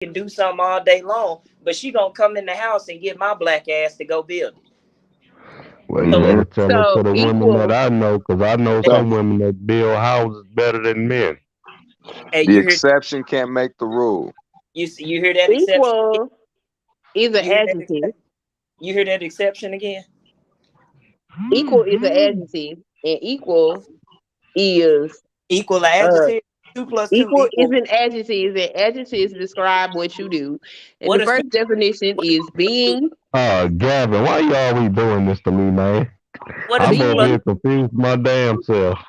can do something all day long, but she gonna come in the house and get my black ass to go build it. Well, you So better what? tell it So to the women that equal, I know, because I know So some women that build houses better than men. Hey, The you hear? exception can't make the rule. You hear that exception? equal is an You hear that adjective. exception? You hear that exception again? Equal is an adjective, and equal is Equal an uh adjective. Two plus two equal is equal. an adjective, and adjectives describe what you do. And What the is two? first definition What is is two? being Gavin, why you always doing this to me, man? What is I'm two over plus? here being confused my damn self.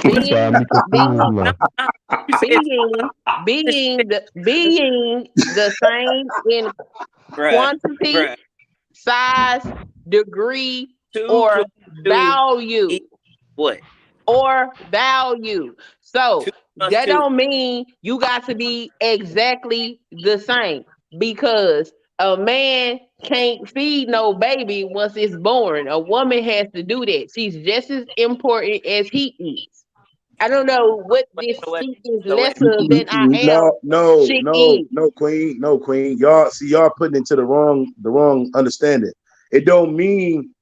You What is got being me confused no, being no, now. no. You said two. being being the same in Bruh, quantity, bruh. size, degree, Two or plus two value. equals what? So Two plus that two. don't mean you got to be exactly the same, because a man can't feed no baby once it's born. A woman has to do that. She's just as important as he is. I don't know what Wait, this so wait, she is so wait. lesser than I am. She is. no, queen, no, queen. Y'all putting into the wrong understanding. It don't mean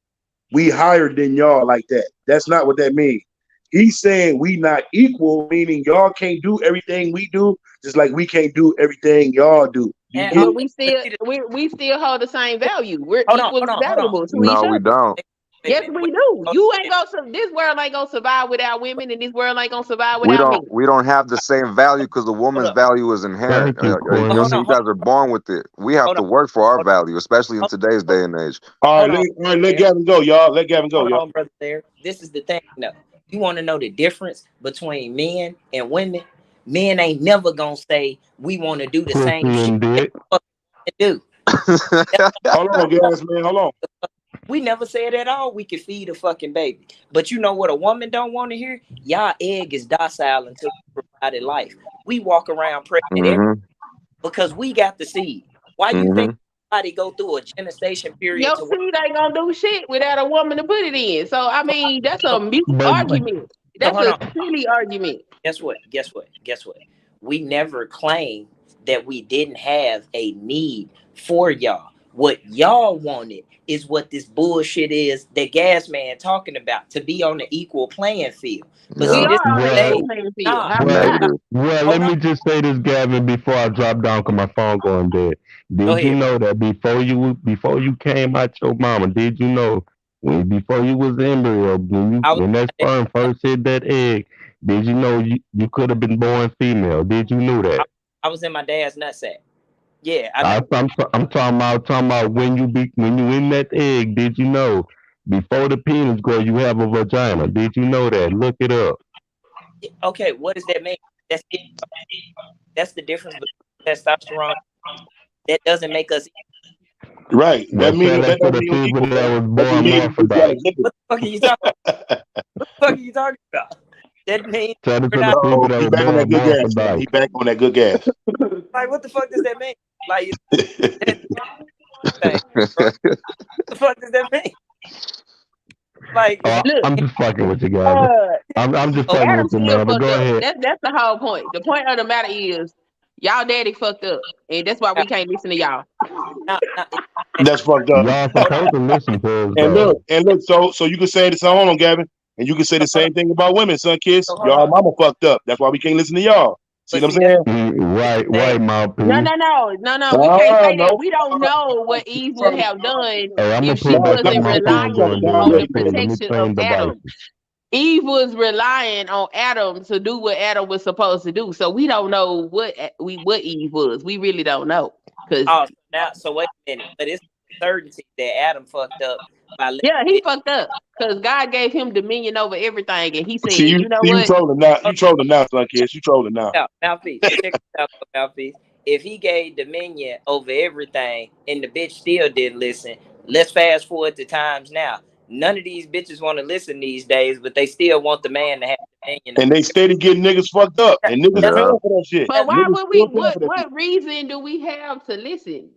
we higher than y'all like that. That's not what that means. He's saying we not equal, meaning y'all can't do everything we do, just like we can't do everything y'all do. You And get But it? we but still see the, we still hold the same value. We're hold on, hold equally on, hold on. valuable to each No, we other. don't. Wait a Yes, minute. we Wait, do. hold You on a ain't minute. gonna this world ain't gonna survive without women, and this world ain't gonna survive We without men. don't. We don't have the same value because the Hold woman's up. value is inherent. Thank you, You know what I'm Hold Queen. saying? on, You hold guys are born with it. We have on, to work for our hold on, value, especially in hold today's on, day and age. All right, hold on, let there. Gavin go, y'all. Let Gavin go, Hold y'all. on, brother. There. This is the thing, though. You want to know the difference between men and women? Men ain't never gonna say we want to do the Pussy same shit and that dick. fucking do. That's Hold on, gas man. Hold on. We never said at all we could feed a fucking baby. But you know what a woman don't want to hear? Y'all egg is docile until we provided life. We walk around pregnant every hmm because we got the seed. Why you think hmm somebody go through a gestation period Your to where seed ain't gonna do shit without a woman to put it in. So I mean, that's a so, mute But so, argument. so That's hold a on. silly argument. Guess what? Guess what? Guess what? We never claimed that we didn't have a need for y'all. What y'all wanted is what this bullshit is that Gas Man talking about to be on the equal playing field. But We see, Yeah. this are on the equal thing, well, playing field. nah, How we well, not? nah, Negative. let hold on, me just say this, Gavin, before I drop down because my phone going dead. go Did you ahead. know that before you came out your mama? Did you know before you was the embryo, I was when that in sperm my dad, first hit that egg? Did you know you could have been born female? Did you know I, that? I was in my dad's nutsack. Yeah, I know. I'm talking about when you in that egg. Did you know before the penis grow you have a vagina? Did you know that? Look it up. Okay, what does that mean? That's that's the difference between testosterone. That doesn't make us. Right. Well, tell That that to don't the mean we people equal, that man. was That just born means we just got morphodite. a nigga. What the fuck are you talking? What the fuck are you talking about? That means Tell it we're to the not people Oh, that he were back on that born good gas, man. He morphodite. back on that good gas. like. What the fuck does that mean? Like that thing, bro. What the fuck does that mean? Like if I Oh, Look, I'm just fucking with you guys. uh, I'm just okay, fucking Adam with you, still man. But fucked go up. ahead. That's the whole point. The point of the matter is y'all daddy fucked up, and that's why now, we can't listen to y'all. now, That's fucked up. Y'all hold on, supposed to listen to us And though. look, so you can say the same on Gavin, and you can say so the hold on, same thing about women, son, kids. so hold Y'all on. mama fucked up. That's why we can't listen to y'all. See But what I'm see, that's saying? what Right, I'm saying. right, No, mouthpiece. no, no, no, no. We can't Ah, say that. no. We don't know what Eve would have done Hey, I'm gonna if pull she No, back no, up. wasn't My no. phone relying going dead. on the Wait till let me protection of change Adam. devices. Eve was relying on Adam to do what Adam was supposed to do. So we don't know what Eve was. We really don't know. Cause Oh, so now, so wait a minute. But it's certainty that Adam fucked up by letting yeah, he bitch. fucked up. Cause God gave him dominion over everything, and he said, See you know you what? trolling now. You Hold trolling now, son, check kids. You trolling now. it out, mouthpiece. Check it out, mouthpiece. If he gave dominion over everything and the bitch still didn't listen, let's fast forward to times now. None of these bitches want to listen these days, but they still want the man to have dominion. And they steady getting niggas fucked up, That, and niggas that's Yeah. paying for that shit. But that's why Niggas would we? still paying for that shit. What reason do we have to listen?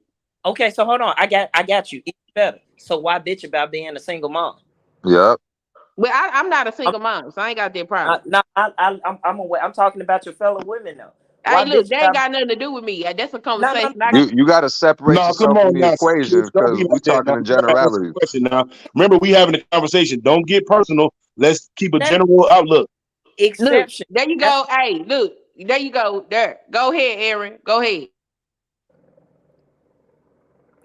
okay. So hold on, I got you. Even better. So why bitch about being a single mom? Yep. Well, I'm not a single mom, so I ain't got that problem. No, I'm talking about your fellow women though. Hey, Why look, bitch that ain't got got nothing to do with me. That's a no no conversation. I got. You got to separate No, come yourself from on the now. equation Don't be because we like that now. talking in You gotta answer the generalities. question now. Remember, we having a conversation. Don't get personal. Let's keep a nothing general outlook. Look, exception. there you That's go. Hey, look, there you go. There, go ahead, Aaron. Go ahead.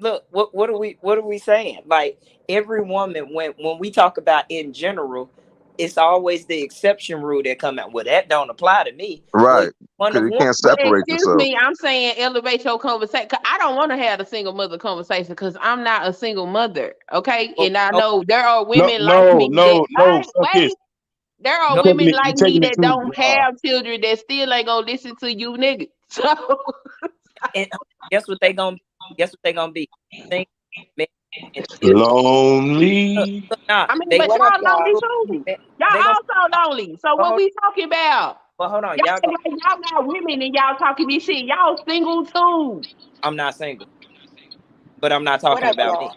look, what are we saying? Like every woman, when we talk about in general, it's always the exception rule that come out. Well, that don't apply to me. Well, Right. one Because of you one. can't Well, separate excuse yourself. me, I'm saying elevate your conversation. 'Cause I don't want to have a single mother conversation because I'm not a single mother. Okay. Oh, And I oh, know there are No, women like no, me that no, no. I Fuck this. wait. There are You go women taking it. You like me taking it that too don't far. have children that still ain't gonna listen to you niggas. So and guess what they gonna guess what they gonna be? Single men and still Lonely. nah, I mean, they but What up, y'all lonely y'all? too. Y'all they gonna also lonely. So but what hold, we talking about? but hold on, Y'all y'all act gonna like y'all got women and y'all talking this shit. Y'all single too. I'm not single, but I'm not What talking up, about me. y'all?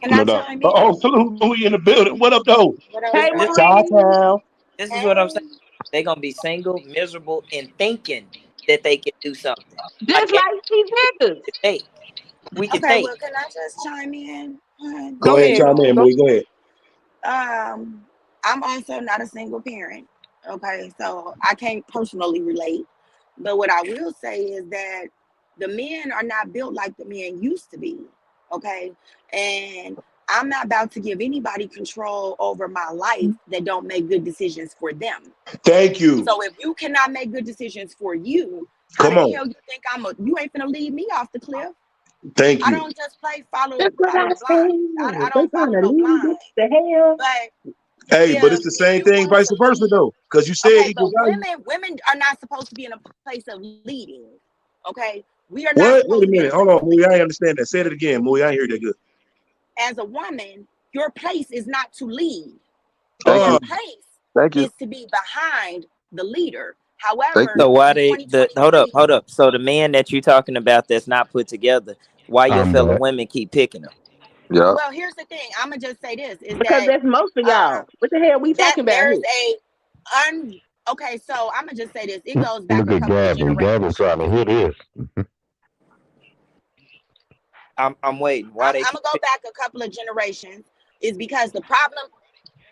Can I No doubt. chime Oh, in? salute Louis in the building. What up, though? What up, This Hey, this, y'all? Marie. Chi-town. this is what I'm saying. Hey. They gonna be single, miserable, and thinking that they can do something. Just Like every like these niggas. day, we can Okay, think. well, can I just chime in? Go Go ahead, ahead, chime in, So, go. Louis. Go ahead. I'm also not a single parent. Okay, so I can't personally relate. But what I will say is that the men are not built like the men used to be. Okay, and I'm not about to give anybody control over my life that don't make good decisions for them. Thank you. So if you cannot make good decisions for you, how Come the on. hell you think you ain't gonna lead me off the cliff? Thank I you. don't just play follow That's what follow I the blind. I said. They don't trying follow to no leave blind. it the hell. But Hey, but it's the if same you thing, want vice to versa, lead, though, because you said okay, equal but value. women are not supposed to be in a place of leading. Okay, we are not What? Wait supposed a to be in a minute. Hold place on, of Louis. I leading. ain't understand that. Say it again, Louis. I ain't hear that good. As a woman, your place is not to lead. Thank Your Uh, you. place Thank you. is to be behind the leader. Thank However, you. So why in they the hold 2023, up. So the man that you talking about that's not put together, why your I'm fellow back. women keep picking him? Yeah. well, here's the thing. I'm gonna just say this: is Because that that's most of um, y'all. What the hell we that talking about there's here? a un. Okay, so I'm gonna just say this. It goes back Look a at couple of Gavin. Gavin generations. trying to hit this. I'm waiting. Why I'm, they I'm keep gonna go picking? back a couple of generations. Is because the problem.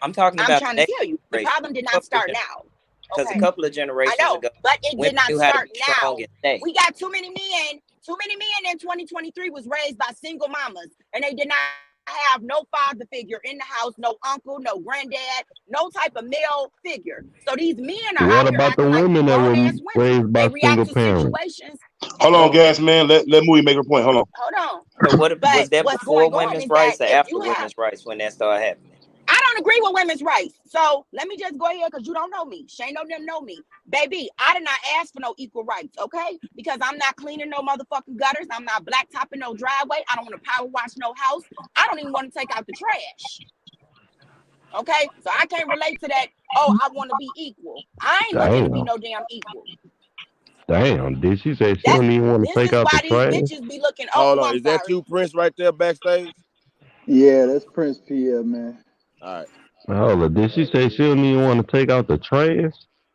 I'm talking I'm about the trying to next tell you, the generation. problem did not start now. Because a Okay, couple of I generations know, ago, but it women did not knew how to start be strong now. and stay. We got too many men. Too many men in 2023 was raised by single mamas, and they did not have no father figure in the house, no uncle, no granddad, no type of male figure. So these men are out What here about acting the like women that grown were ass women. raised They by react single to parents? situations. hold on, So gas man. Let Louis make her point. Hold on. Hold on. so what But was that what's before going on women's is that rights or if after you have women's rights when that started happening? I don't agree with women's rights. So let me just go ahead because you don't know me. Shane don't them know me. Baby, I did not ask for no equal rights, okay? Because I'm not cleaning no motherfucking gutters. I'm not blacktopping no driveway. I don't want to power wash no house. I don't even want to take out the trash. Okay? So I can't relate to that. Oh, I want to be equal. I ain't looking to be Damn. no damn equal. Damn. Did she say she That's don't even want to this take is out the why these trash? bitches be looking. Oh, Hold oh, on, I'm is that sorry. you, Prince, right there backstage? Yeah, that's Prince Pierre, man. All right. Hold on. Did she say she don't even want to take out the trash?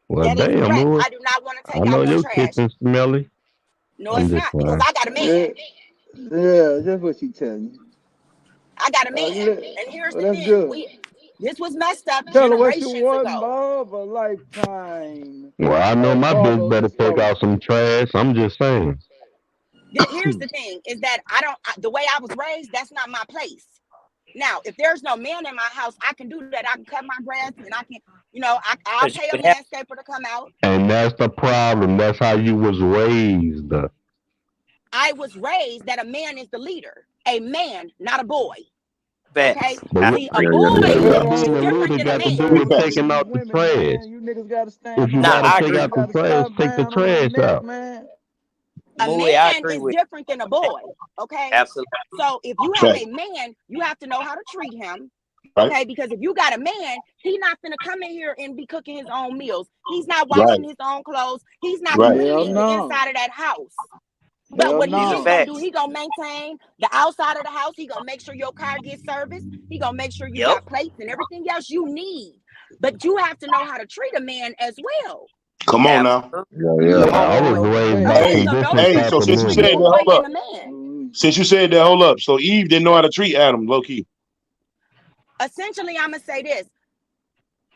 Well, That is damn, correct. Lord. I do not want to I take know out no your trash. kitchen smelly. No, I'm it's just not because fine. I got a Yeah, man. yeah, that's what she telling you. I got a man. Good. And here's Well, the that's thing. good. This was messed up Tell her what you generations want, ago. of a lifetime Well, I know of my bitch Marlboro better take smoke. out some trash. I'm just saying. Here's the thing is that the way I was raised, that's not my place. Now, if there's no man in my house, I can do that. I can cut my grass and I can, I'll Because you pay a would have landscaper to come out. And that's the problem. That's how you was raised. I was raised that a man is the leader, a man, not a boy. Okay. facts. But I what, See, a Yeah, yeah, boy but yeah, yeah. what That is being ain't a different leader than a got to man. do necessarily with Big true facts. for taking these out the women, trash? man. You niggas gotta If stand you on Nah, got to I business. take agree You out with the gotta trash, stop take the bowing on the trash neck, out. man. A Mui, I man agree is with different than a you. boy. Okay. Absolutely. So if you have Facts. a man, you have to know how to treat him. Right. Okay, because if you got a man, he's not gonna come in here and be cooking his own meals. He's not Right. washing his own clothes. He's not Right. Hell cleaning the no. inside of that house. But Hell what he These are is no. gonna do, facts. he gonna maintain the outside of the house. He gonna make sure your car gets serviced. He gonna make sure you Yep. got plates and everything else you need. But you have to know how to treat a man as well. Come on now. Absolutely. Yeah, Yeah, Come on. I Yeah, was no, raised hey, by Okay, Hey, some so hey. different notice hey. the type So of since you difference men. said in a that, boy hold and up. a man. Since you said that, hold up. So Eve didn't know how to treat Adam, low key. Essentially, I'm gonna say this: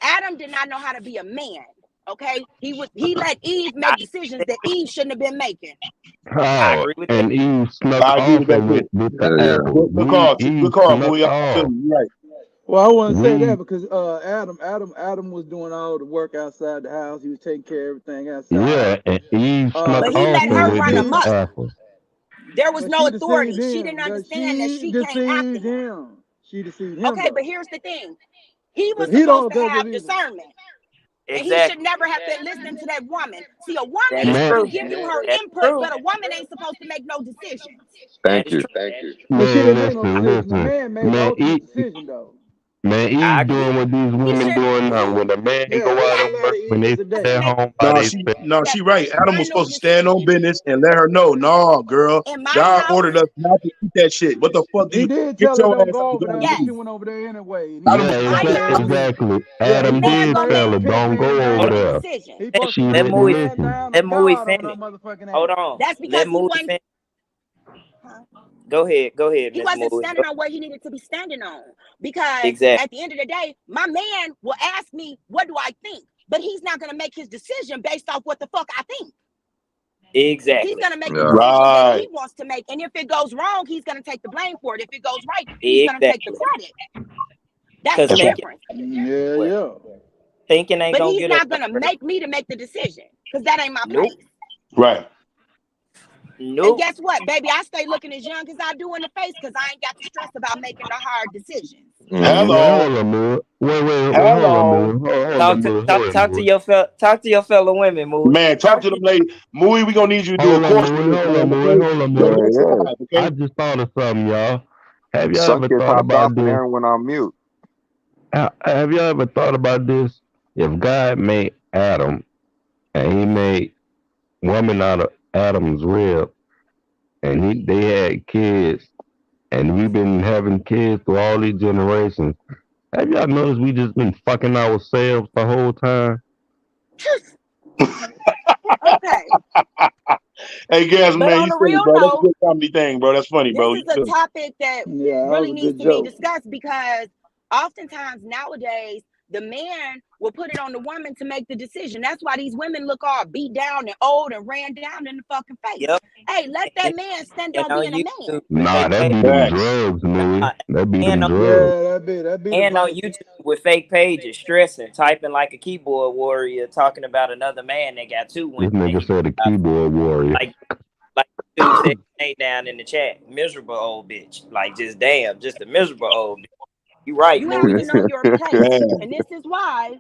Adam did not know how to be a man. Okay, he let Eve I make decisions that Eve shouldn't have been making. I Oh, agree with that. and Eve snuck I agree with off that of too. it with the yeah, yeah. apple. Good Eve call, snuck boy. I feel off. you. You're right. Well, I wouldn't say We that because Adam was doing all the work outside the house. He was taking care of everything outside. Yeah, and Eve snuck But he off let of her it run with She the amok. apple. There was But no she deceived authority. She didn't him. But understand that she she came after deceived him. him. She deceived him Okay, but though. here's the thing: he was Cause he supposed don't to because of have either. discernment, and he should Exactly. never have been listening to that woman. See, a That woman is Man, can true. give you her That's input, true. but a woman ain't supposed to make no decisions. That Thank is you. true. But she man, didn't make no listen, decision. The listen. man made the Man, ultimate Eve, decision though. man, I Eve agree. doing what these He women should. doing now. When a man Yeah, go we out got and a lot of work, when they Eves sit today. at Make home by No, themselves. that she right. Adam was final supposed to stand on decision business and let her know. No, girl. in my God house. ordered us not to eat that shit. What the fuck do He you did get tell her your don't ass go out the over there, garden? but Yes, she went over there anyway. And he Adam Yeah, was was in like, my "Yeah, house. exactly. yeah, The he Adam supposed to man did gonna lay make tell his her, pimp don't hand go make over the down. there. decision. He supposed to She lay Let his wouldn't Mui hand listen. down let on Mui God over finish. her motherfucking Hold ass. on. That's because Let he Mui wasn't finish. Go ahead. Go ahead, he Miss wasn't Mui. standing on what he needed to be standing on. Because Exactly. at the end of the day, my man will ask me, what do I think? But he's not gonna make his decision based off what the fuck I think. He's Exactly. gonna make the Yeah. decision that right. he wants to make. And if it goes wrong, he's gonna take the blame for it. If it goes right, he's gonna take the Exactly. credit. That's Cause the That's right. thinking difference. Yeah, what? yeah. Thinking ain't But gonna he's get us not gonna nowhere. make me to make the decision because that ain't my Nope. place. Right. And Nope. guess what, baby? I stay looking as young as I do in the face because I ain't got to stress about making the hard decisions. Mm-hmm. Wait, Hello. hold on, man. Wait, hold on, Hello. man. Hold Talk on, to man. talk Hold on, talk to man. your fellow women, Mui. Man, talk Talk to to them ladies. Mui, we gonna need you to do a Hold on, course with Marie. us, Hold on, man, Marie. okay? Hold on, Let Marie. Yeah, us yeah. survive, I okay? just thought of something, y'all. Have y'all Suck ever your thought top about off and this? Aaron went on mute. Have y'all ever thought about this? If God made Adam and he made woman out of Adam's rib and they had kids and we've been having kids through all these generations, have y'all noticed we just been fucking ourselves the whole time? Okay. Hey, Gas, But man, on you a silly, real bro. That's a note, good comedy thing, bro. That's funny, this bro. is You a silly. topic that Yeah, that was really a needs good to be joke. discussed because oftentimes nowadays the man will put it on the woman to make the decision. That's why these women look all beat down and old and ran down in the fucking face. yep. Hey, let that And, man stand and on on being a YouTube man. with Nah, fake that pages. be them Facts. drugs, Louis. Nah, That be them and on drugs. Yeah, that be the and on vice. YouTube with fake pages, stressing, typing like a keyboard warrior, talking about another man that got two This women that nigga he said a got keyboard warrior. like like dude said hey down in the chat. Miserable old bitch. Like just damn, just a miserable old bitch. You right, You have Moody. to know your place. Man, And this is why,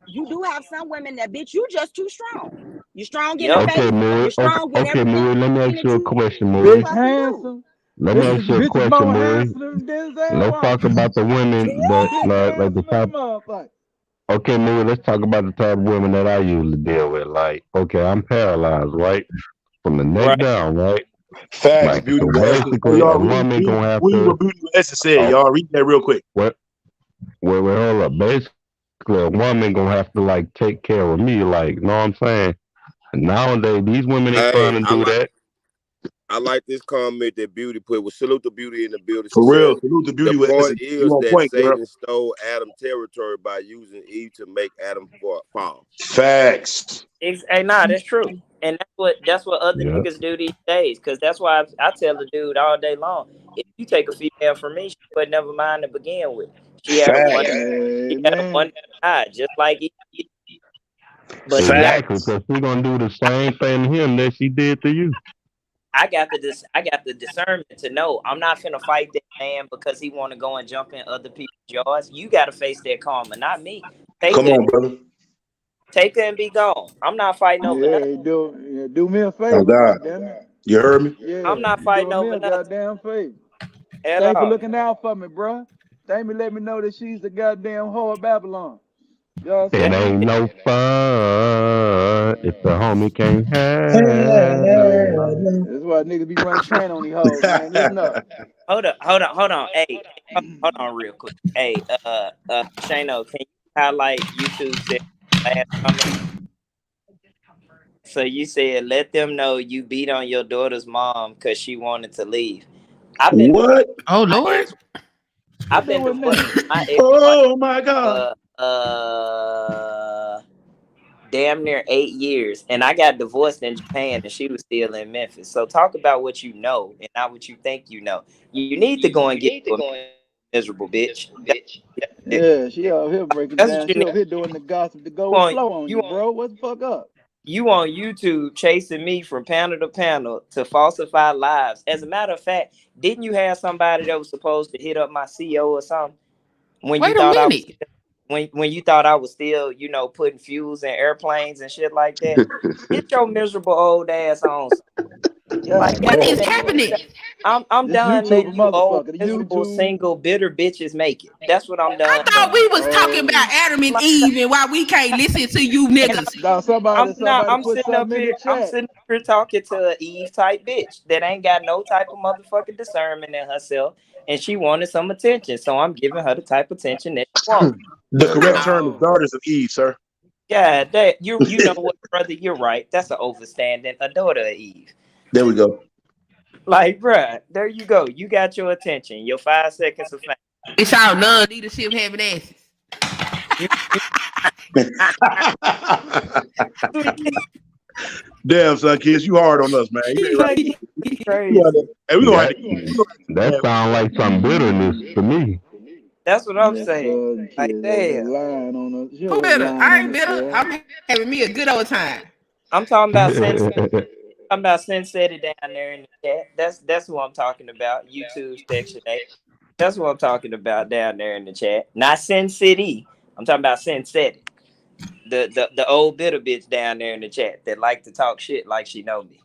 you do have some women that bitch, you just too strong. You're strong in the Yep. Okay, face, Marie. you're strong in Okay, everything Marie. Let me ask that you a you question, you Marie. Bitch fucking do. handsome. Let me Bitch, ask you a bitch is question, more Marie. handsome than Denzel Let's talk Washington. about the women that Bitch like the handsome as a type. motherfucker. Okay, Marie. Let's talk about the type of women that I usually deal with. Like, okay, I'm paralyzed, right, from the neck Right. down, right. facts, Like, beauty so with Essence. Hey, basically, a y'all, read, woman read, gonna have read to. what Beauty with Essence said. Oh, Y'all, read that real quick. what? Wait, hold up. Basically, a woman gonna have to like take care of me. Like, know what I'm saying? And nowadays, these women ain't Hey, trying to do that. I like this comment that Beauty put. Well, salute the Beauty in the building. She For real. said Salute to the Beauty with point Essence. You is on that point, girl. Satan stole Adam territory by using Eve to make Adam fall. Facts. Hey, nah, that's true. And that's what other Yeah. niggas do these days. Cause that's why I tell the dude all day long, if you take a female from me, she would never mind to begin with. She had a one Facts. she had a one Amen. eye, just like Eve. But now Exactly, Facts. because she gonna do the same thing to him that she did to you. I got the discernment to know I'm not finna fight that man because he want to go and jump in other people's yards. You got to face that karma, not me. Take Come it, on, brother. take it and be gone. I'm not fighting over nothing. Yeah, do me a Oh, favor, God. goddamn it. You heard me? I'm Yeah, not you fighting doing me over a nothing goddamn favor. at Thank you for all. looking out for me, bruh. Thank you for letting me know that she's the goddamn whore of Babylon. You know what I'm It That, ain't saying? no fun if the homie can't have. Yeah. That's why niggas be running train on these hoes, man. Listen up. hold on. Hey, hold on real quick. Hey, Shano, can you highlight YouTube said last comment? So you said let them know you beat on your daughter's mom because she wanted to leave. I've been What? Oh my Lord. ex. Who I've been doing divorced that? from my ex Oh my God. for damn near 8 years, and I got divorced in Japan, and she was still in Memphis. So talk about what you know and not what you think you know. You need to go and get you a miserable bitch. Yeah, she out here breaking That's what down. you She need. over here doing the gossip, the You gold on flow on you you, on bro. What the fuck up? you on YouTube chasing me from panel to panel to falsify lives. As a matter of fact, didn't you have somebody that was supposed to hit up my CO or something when you Wait a thought I was minute. still, when you thought I was still, putting fuels in airplanes and shit like that? Get your miserable old ass on. Like, God What is damn. happening? I'm This done YouTube a letting you old, motherfucker. The miserable, YouTube. single, bitter bitches make it. That's what I'm I done thought doing. we was talking about Oh, Adam and Like, Eve and why we can't listen to you and niggas. now somebody, I'm not. somebody put something in the I'm chat. sitting up here talking to a Eve type bitch that ain't got no type of motherfucking discernment in herself, and she wanted some attention. So I'm giving her the type of attention that she wants. The correct term is Oh. daughters of Eve, sir. Yeah, that you know what, brother? You're right. That's an overstanding. A daughter of Eve. There we go. Like, bruh, there you go. You got your attention. Your 5 seconds of fame. It's y'all non-leadership having asses. You, you Damn, son, kids, you hard on us, man. You ain't right. like You crazy. gotta- Hey, we gonna have That to. We gonna have to that have sound like some bitterness to me. That's what I'm Yes, saying. Like, kids over here damn. lying on us. She Who over here better? lying I on ain't us, better. boy. I'm having me a good old time. I'm talking about sense. I'm about Sin City down there in the chat. That's who I'm talking about. YouTube section 8. That's what I'm talking about down there in the chat. Not Sin City. I'm talking about Sin City. The old bitter bitch down there in the chat that like to talk shit like she know me.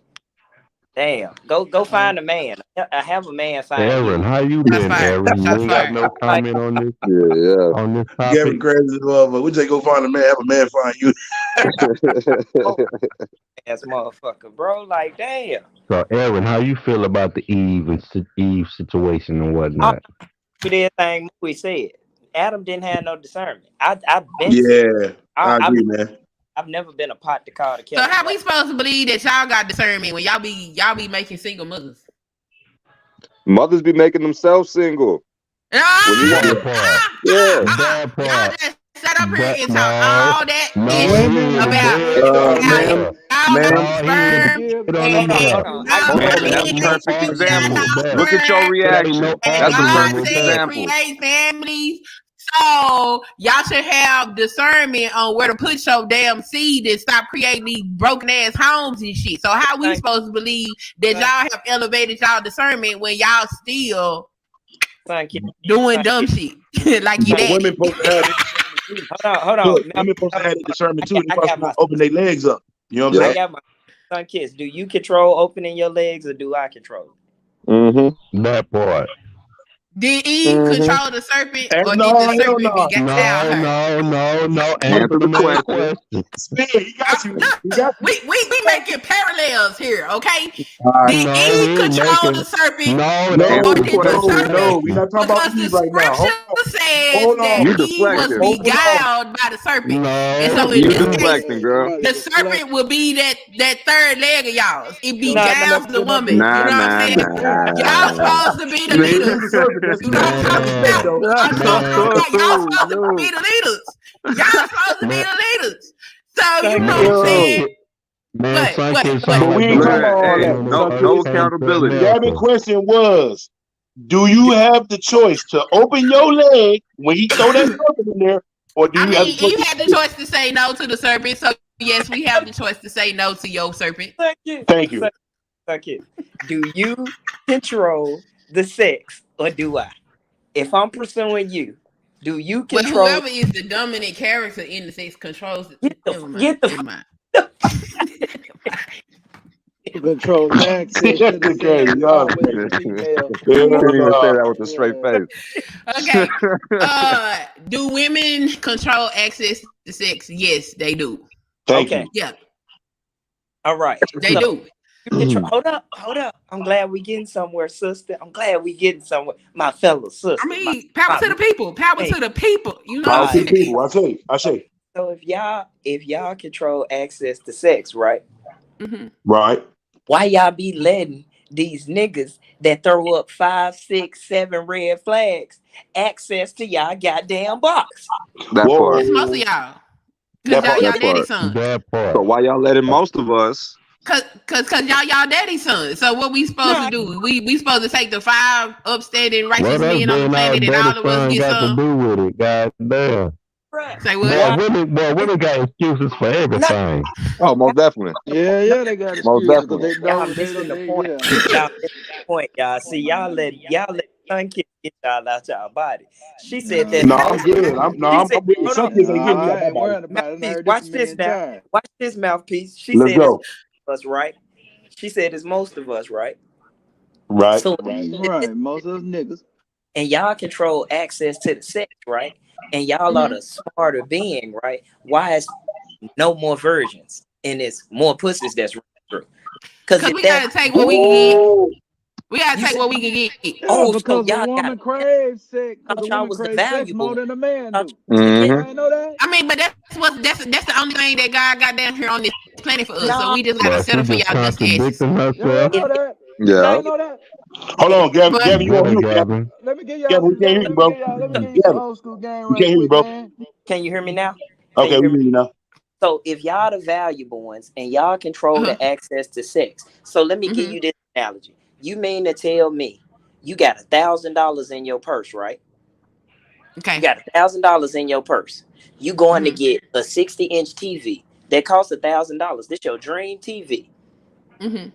Damn. Go Uh, find a man. I have a man find Aaron, you. how you Shots been, fired. Aaron? You Shots ain't got fired. no Like, comment Yeah, on this Gavin topic. crazy as well, we just go find a man, have a man find you. yeah. oh, ass motherfucker, bro. Like, damn. So, Aaron, how you feel about the Eve situation and I whatnot? do everything we said. Adam didn't have no discernment. I've been said Yeah, I, I I've agree, man. I've never been a pot to call the So kettle how black. we supposed to believe that y'all got discernment when y'all be making single mothers? Mothers be making themselves single. When you want Ah, That to, part. yeah. That Y'all part. just sat up here That and talk no, all that no, ish he women hit it need to about dead give on how Ma'am, there. y'all got ma'am, No, he hit it sperm give dead on the and, Hold on, and hold nail. on. I y'all got Man, No, and that's ain't men no perfect create arguing example. with y'all that. Look at your sperm There ain't reaction. no and That's a arguing God with perfect said that. example. create families. So y'all should have discernment on where to put your damn seed and stop creating these broken ass homes and shit. So how we thank supposed to believe that y'all thank have elevated y'all discernment when y'all still thank you. doing Thank dumb you. shit like your but Thank you. women daddy? supposed to have their discernment too. Hold on. Look, women supposed to have their discernment too. They I probably got supposed my to open their legs up. You know what I'm I Yep. saying? got my son kids. Do you control opening your legs or do I control Mm-hmm. That part. Did Eve Mm-hmm. control the serpent, And or no, did the hell serpent no. beguile No, her? no, no, no. Answer Answer the the man question. question. Spin, he got you. He got you. We making parallels here, okay? All right. Did No, Eve he ain't control making. the serpent, No, that No, or Answer the was did the question. serpent? no. We're deflecting. not talking about Because the Eve right now. Hold scripture on. says Hold that You on. Eve was deflecting. Hold on. beguiled by the serpent, and so No, in You this oh case, deflecting, Lord, girl. somebody the deflect. serpent will be that third leg of y'all. It Don't No, get no, stuck beguiles the in up woman. there. You Nah, know what I'm nah, saying? Y'all nah. supposed to be the It could be leaders. the serpent. That's You that's don't that's talk deflect about man, though. man, y'all supposed to be No. the leaders. Y'all supposed to be man, the leaders. So you thank know you. what I'm son, Yo. saying? kid, man, What? son, What? kid What? sound But we like the ain't talking white about Man, all hey, that. man on no, Son, no Earth kids. came to accountability. Gavin' America. question was, do you have the choice to open your leg when he throw that serpent in there, or do I you have the mean, choice you to had the say it? choice to say no to the serpent. So yes, we have the choice to say no to your serpent. Thank you. Thank you. Thank you. Do you control the sex or do I? If I'm pursuing you, do you Well, control? whoever is the dominant character in the sex controls it. Never mind. Get the Never mind. Who control the access to That's the the sex crazy. is Y'all always crazy. the female. Couldn't Hell even say no. that with a straight Yeah. face. Okay. Do women control access to sex? Yes, they do. Thank okay. you. Yeah, All right. they So do. you control. Hold up. I'm glad we getting somewhere, sister. I'm glad we getting somewhere, my fellow I sister, mean, power my to the people. Power man. to the people. You know what Power I'm All to the right. saying? people. I say. So if y'all control access to sex, right? Right. Why y'all be letting these niggas that throw up 5, 6, 7 red flags access to y'all goddamn box? That part. That's most of Whoa. y'all. Cause That y'all part. That y'all daddy part. sons. That So part. why y'all letting most of us? Cause y'all daddy sons. So what we supposed to No, do? We supposed to take the 5 upstanding righteous What else men on the being our planet and daddy all of us son get got to some? do with it? God damn. bruh. Say what? Man, Why? women got excuses for No, everything. Oh, most definitely. no, Yeah, they got Most excuses because definitely. they y'all know they missing don't. the They point. yeah. Y'all missing the point, y'all. See, y'all let sun kiss get y'all out y'all body. She said No, that No, no, I'm most. good. She I'm said, with you. hold on, Some kids no. ain't getting me out I my ain't body. worried about it. I mouthpiece. heard this a Watch this million now. times. Watch this mouthpiece. She Let's said it's go. most of us, right? She said it's most of us, right? Right. So Right, most of us niggas. and y'all control access to the sex, right? And y'all are the smarter being, right? Why is no more virgins and it's more pussies that's running through? Because Cause if we that gotta take what we can get. Woo. We gotta you take said, what we can get. Yeah, oh, so because a y'all got woman a craves sex. Because a thought y'all woman was the craves sex valuable more one. than a man Thought do. y'all Mm-hmm. Y'all ain't know that? I mean, but that's the only thing that God got down here on this planet for us. So no, we just gotta But she settle for just y'all dusty asses. contradicting Y'all ain't herself. know if that. Y'all Yeah. ain't if know that. Hold if on, Gavin. But Gavin, you Get on her, mute, Gavin. Gavin. Let me give y'all Gavin, we some. can't hear you, bro. Let me give you some Gavin, old school game we right can't hear you, quick, bro. man. can you hear me now? Can Okay, you we hear me? hear you now. So if y'all the valuable ones and y'all control the access to sex, so let me give mm-hmm, you this analogy. You mean to tell me you got $1,000 in your purse, right? You okay, got $1,000 in your purse. You going to mm-hmm, get a 60-inch TV that costs $1,000. This your dream TV, mm-hmm,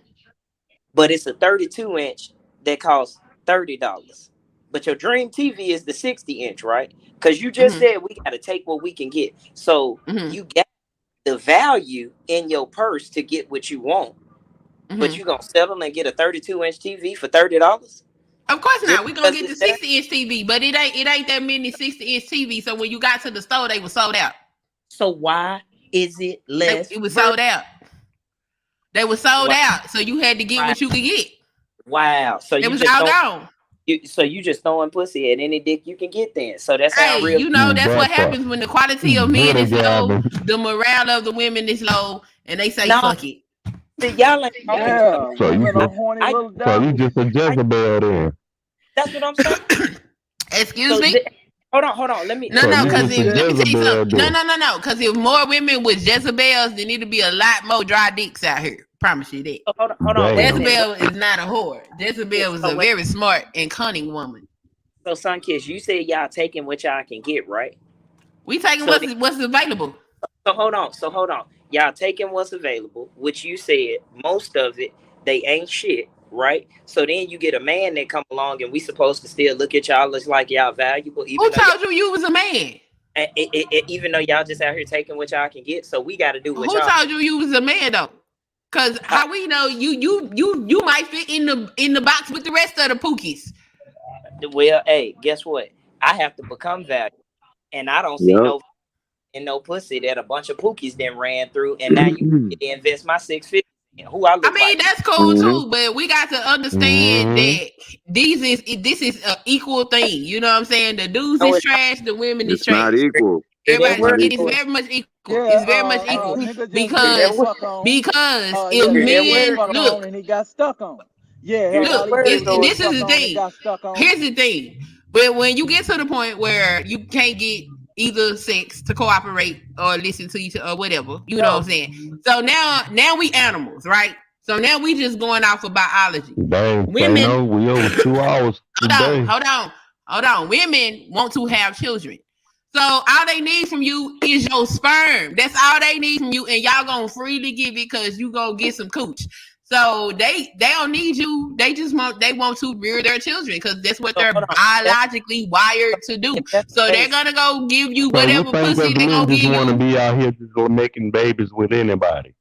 but it's a 32-inch that costs $30. But your dream TV is the 60-inch, right? Because you just mm-hmm, said we got to take what we can get. So mm-hmm, you got the value in your purse to get what you want, but mm-hmm. you gonna settle and get a 32-inch TV for $30 Of course just not. We gonna because get the it's there. 60-inch TV, but it ain't that many 60-inch TV. So when you got to the store, they were sold out. So why is it They, less it was ver? sold out. They were sold Wow, out. So you had to get wow, what you could get. wow. So It you was just all don't. gone. You just throwing pussy at any dick you can get then. So that sound Hey, real. you know that's what That part. happens when the quality of Get men her, is low, Gavin. the morale of the women is low, and they say No, fuck it. see, y'all ain't talking to Yeah, So you women are just horny I little so you devils. just a I Jezebel then. that's what I'm saying. Excuse So me? hold on. Let me No, let me So no, you say because just a let me tell you Jezebel something. No, then. no, no, no. Because if more women with Jezebels, there need to be a lot more dry dicks out here. Promise you that. so hold on, wait a Damn. minute. Jezebel is not a whore. Jezebel is So a wait, very smart and cunning woman. so Sunkiss, you said y'all taking what y'all can get, right? We taking So what's available. So hold on. So hold on. Y'all taking what's available, which you said most of it they ain't shit, right? So then you get a man that come along and we supposed to still look at y'all as like y'all valuable, Who even though y'all told you you was a man? even though y'all just out here taking what y'all can get. So we got to do what Who y'all. told you was a man though? Cause Uh, how we know you might fit in the box with the rest of the pookies. well, hey, guess what? I have to become valuable, and I don't see Yep. no in no pussy that a bunch of pookies then ran through, and now you invest my 650 in who I I look mean like. that's cool Mm-hmm. too, but we got to understand Mm-hmm. that this is an equal thing. You know what I'm saying? The dudes No, is it's not. trash, the women is It's not trash. equal. It It's ain't Everybody, not worth. it is equal. very much equal. Yeah, It's very much equal nigga just It getting ain't the because worth. fuck on. if Yeah, It he ain't getting the worth. men fuck on look, and he got stuck on. Yeah, It hell, ain't all look, he getting worth is though. getting this fucked is the on and thing. got stuck on. Here's the thing. But when you get to the point where you can't get either sex to cooperate or listen to each other or whatever, you know what I'm No, saying? So now we animals, right? So now we just going off of biology. Dang, say Women, no. We over 2 hours hold on, today. hold on. Women want to have children. So all they need from you is your sperm. That's all they need from you, and y'all gonna freely give it because you gonna get some cooch. So they don't need you. They want to rear their children because that's what so they're hold on. biologically wired to If do. that's So the they're case, gonna go give you So you whatever think pussy us they men gonna just give want to you. be out here just go making babies with anybody?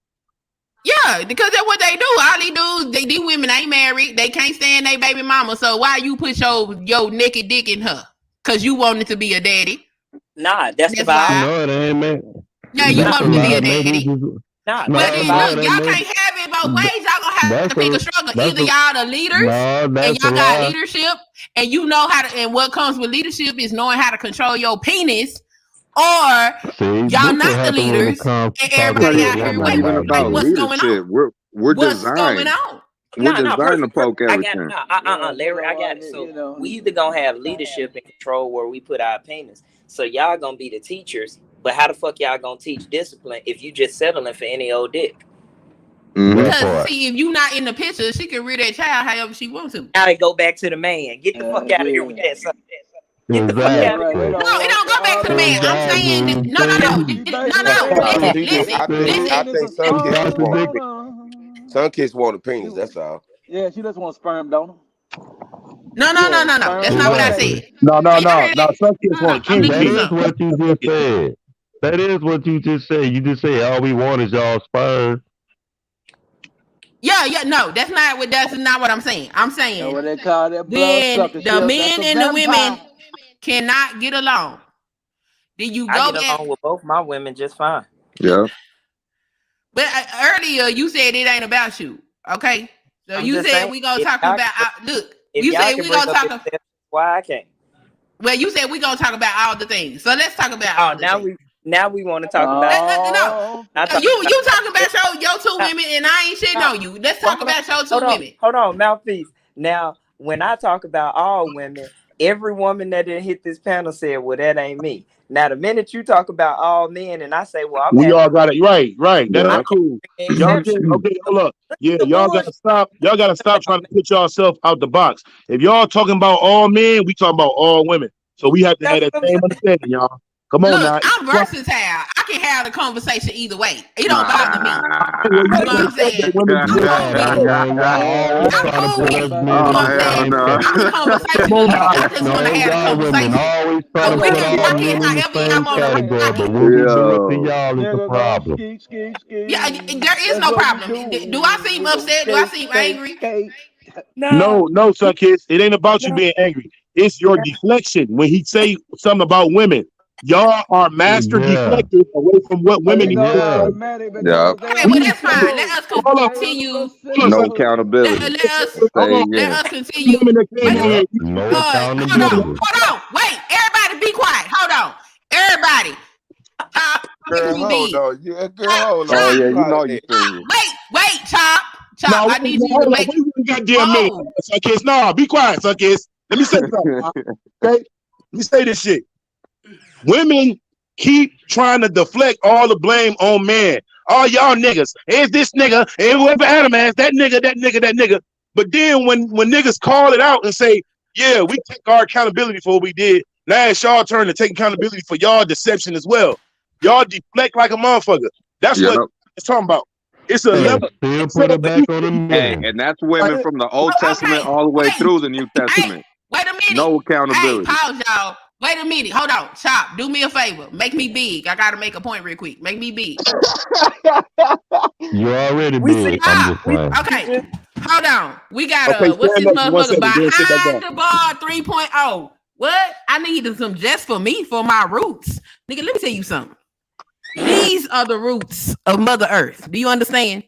Yeah, because that's what they do. All they do, these women ain't married. They can't stand their baby mama. So why you put your naked dick in her? Cause you wanted to be a daddy. nah, that's the That's vibe. why. No, it ain't, man. Yeah, you Nah, That's a wanted to be lie. a Maybe daddy. it's just nah, Well that's no, the then vibe. look, no. That y'all maybe can't have it both ways. Y'all gonna have to that's pick a a struggle. that's Either a y'all the leaders no. and That's a y'all got lie. leadership and you know how to, and what comes with leadership is knowing how to control your penis, or See, y'all this what not the happen when it leaders, comes and to talking No, everybody to a out it's here woman not waiting. even about Like, about what's marriage. going on? leadership. We're What's going designed. on? We're No, designed to perfect. poke I got everything. Larry. I got it. So we either gonna have leadership and control where we put our opinions. So y'all gonna be the teachers, but how the fuck y'all gonna teach discipline if you just settling for any old dick? Mm-hmm. That Because part. see, if you not in the picture, she can rear that child however she wants to. Now they go back to the man. Get the fuck out of here with Yeah. that, son. Get the fuck Yeah, out of here right. with They Exactly. that. No, don't it want don't go back all to the they man. want. I'm saying that Exactly. no, no, no, She basically no. saying No, Listen, she just. listen, the listen. I man is think a some He kids just want. contradict. Some kids want opinions. She, That's all. yeah, she just wants sperm donor. No. Yeah, That's sperm not what I donation. said. Exactly. No, no, Y'all no, hear no. that? Some kids No. want I'm king linking That this key. is up. what you just said. That is what you just said. You just said all we want is y'all sperm. Yeah. No, that's not what I'm saying. I'm That's saying what they call that blood when sucker. the That's men a and the vampire. women cannot get along, then you I go get back. along with both my women just fine. Yeah. But earlier you said it ain't about you. Okay. So I'm you just said saying we gonna if talk y'all about can bring, look. if You y'all said can we bring gonna up talk. exceptions, why I can't? Well, you said we gonna talk about all the things. So let's talk about Oh, all the things. now we want to talk about. No. Oh, I okay. thought You talking about about your two women and I ain't shitting now, on you. Let's well, talk about your two hold on, women. hold on, mouthpiece. Now, when I talk about all women, every woman that didn't hit this panel said, "Well, that ain't me." Now, the minute you talk about all men, and I say, "Well, I'm We having," all got it. Right, right. That I Yeah. ain't can't cool. bring the Y'all exception. can't. Okay, So, hold up. Yeah, the y'all bullshit. gotta stop. Y'all gotta stop trying to put yourself out the box. If y'all talking about all men, we talking about all women. So we have to have That's that what I'm same saying. understanding, y'all. Come on Look, now. I'm versatile. I can have the conversation either way. It don't bother me. Well, You you know what just I'm Ah. said that saying? women be I'm with cool with Yeah, it. man, y'all Yeah, always I I'm trying to cool put with us it. men Oh, You know in what I'm the hell saying? same no. I'm the category. come conversationalist. on now. I just want to No, have the y'all women conversation. always trying So to we put can our rock it men in the however same y'all want to category, rock but it. when we do it to Yo. y'all, it's a nigga go problem. ski, ski, Yeah, ski. there is That's no what we problem. do. Do I seem We go upset? Do I skate, seem skate, angry? skate. No, No, no, son, kids. It ain't about you no, being angry. It's your no. deflection when he say something about women. Y'all are master Yeah, deflectors away from what women Ain't need to yeah. nobody say. mad Yeah. because they Okay, are We well need that's fine. Let single. us hold on, They are continue. hold on, No son. single. accountability. Let us Hold Say on. let again. us Two continue. women that came Wait, on Yep, here. no hold on, accountability. hold on. Wait, everybody, be quiet. Hold on, everybody. Chop, make Girl, me hold big. on. Yeah, girl, Chop, hold Oh on. chop, Be yeah, you know quiet you there. single. wait, chop, chop. No, I need you to hold on. make. Wait one goddamn minute. Whoa. Suckers. No, be quiet, suckers. Let me say something. Okay? Let me say this shit. Women keep trying to deflect all the blame on men. All y'all niggas. Here's this nigga. And whoever Adam ass, that nigga, that nigga, that nigga. But then when niggas call it out and say, yeah, we take our accountability for what we did. Now it's y'all turn to take accountability for y'all deception as well. Y'all deflect like a motherfucker. That's Yep. what it's talking about. It's a And level. still So put it when you back on the Hey, men. and that's women like, from the Old Oh, Testament okay. all the way Wait. through the New Hey, Testament. wait a minute. No Hey, accountability. pause, y'all. Wait a minute. Hold on. Chop, do me a favor. Make me big. I gotta make a point real quick. Make me big. You already We see, big. I'm Chop. just we saying. see Okay. you. Hold on. We got okay, what's stand this up for one motherfucker second, then sit back down. behind the bar 3.0? What? I needed some just for me for my roots. Nigga, let me tell you something. These are the roots of Mother Earth. Do you understand?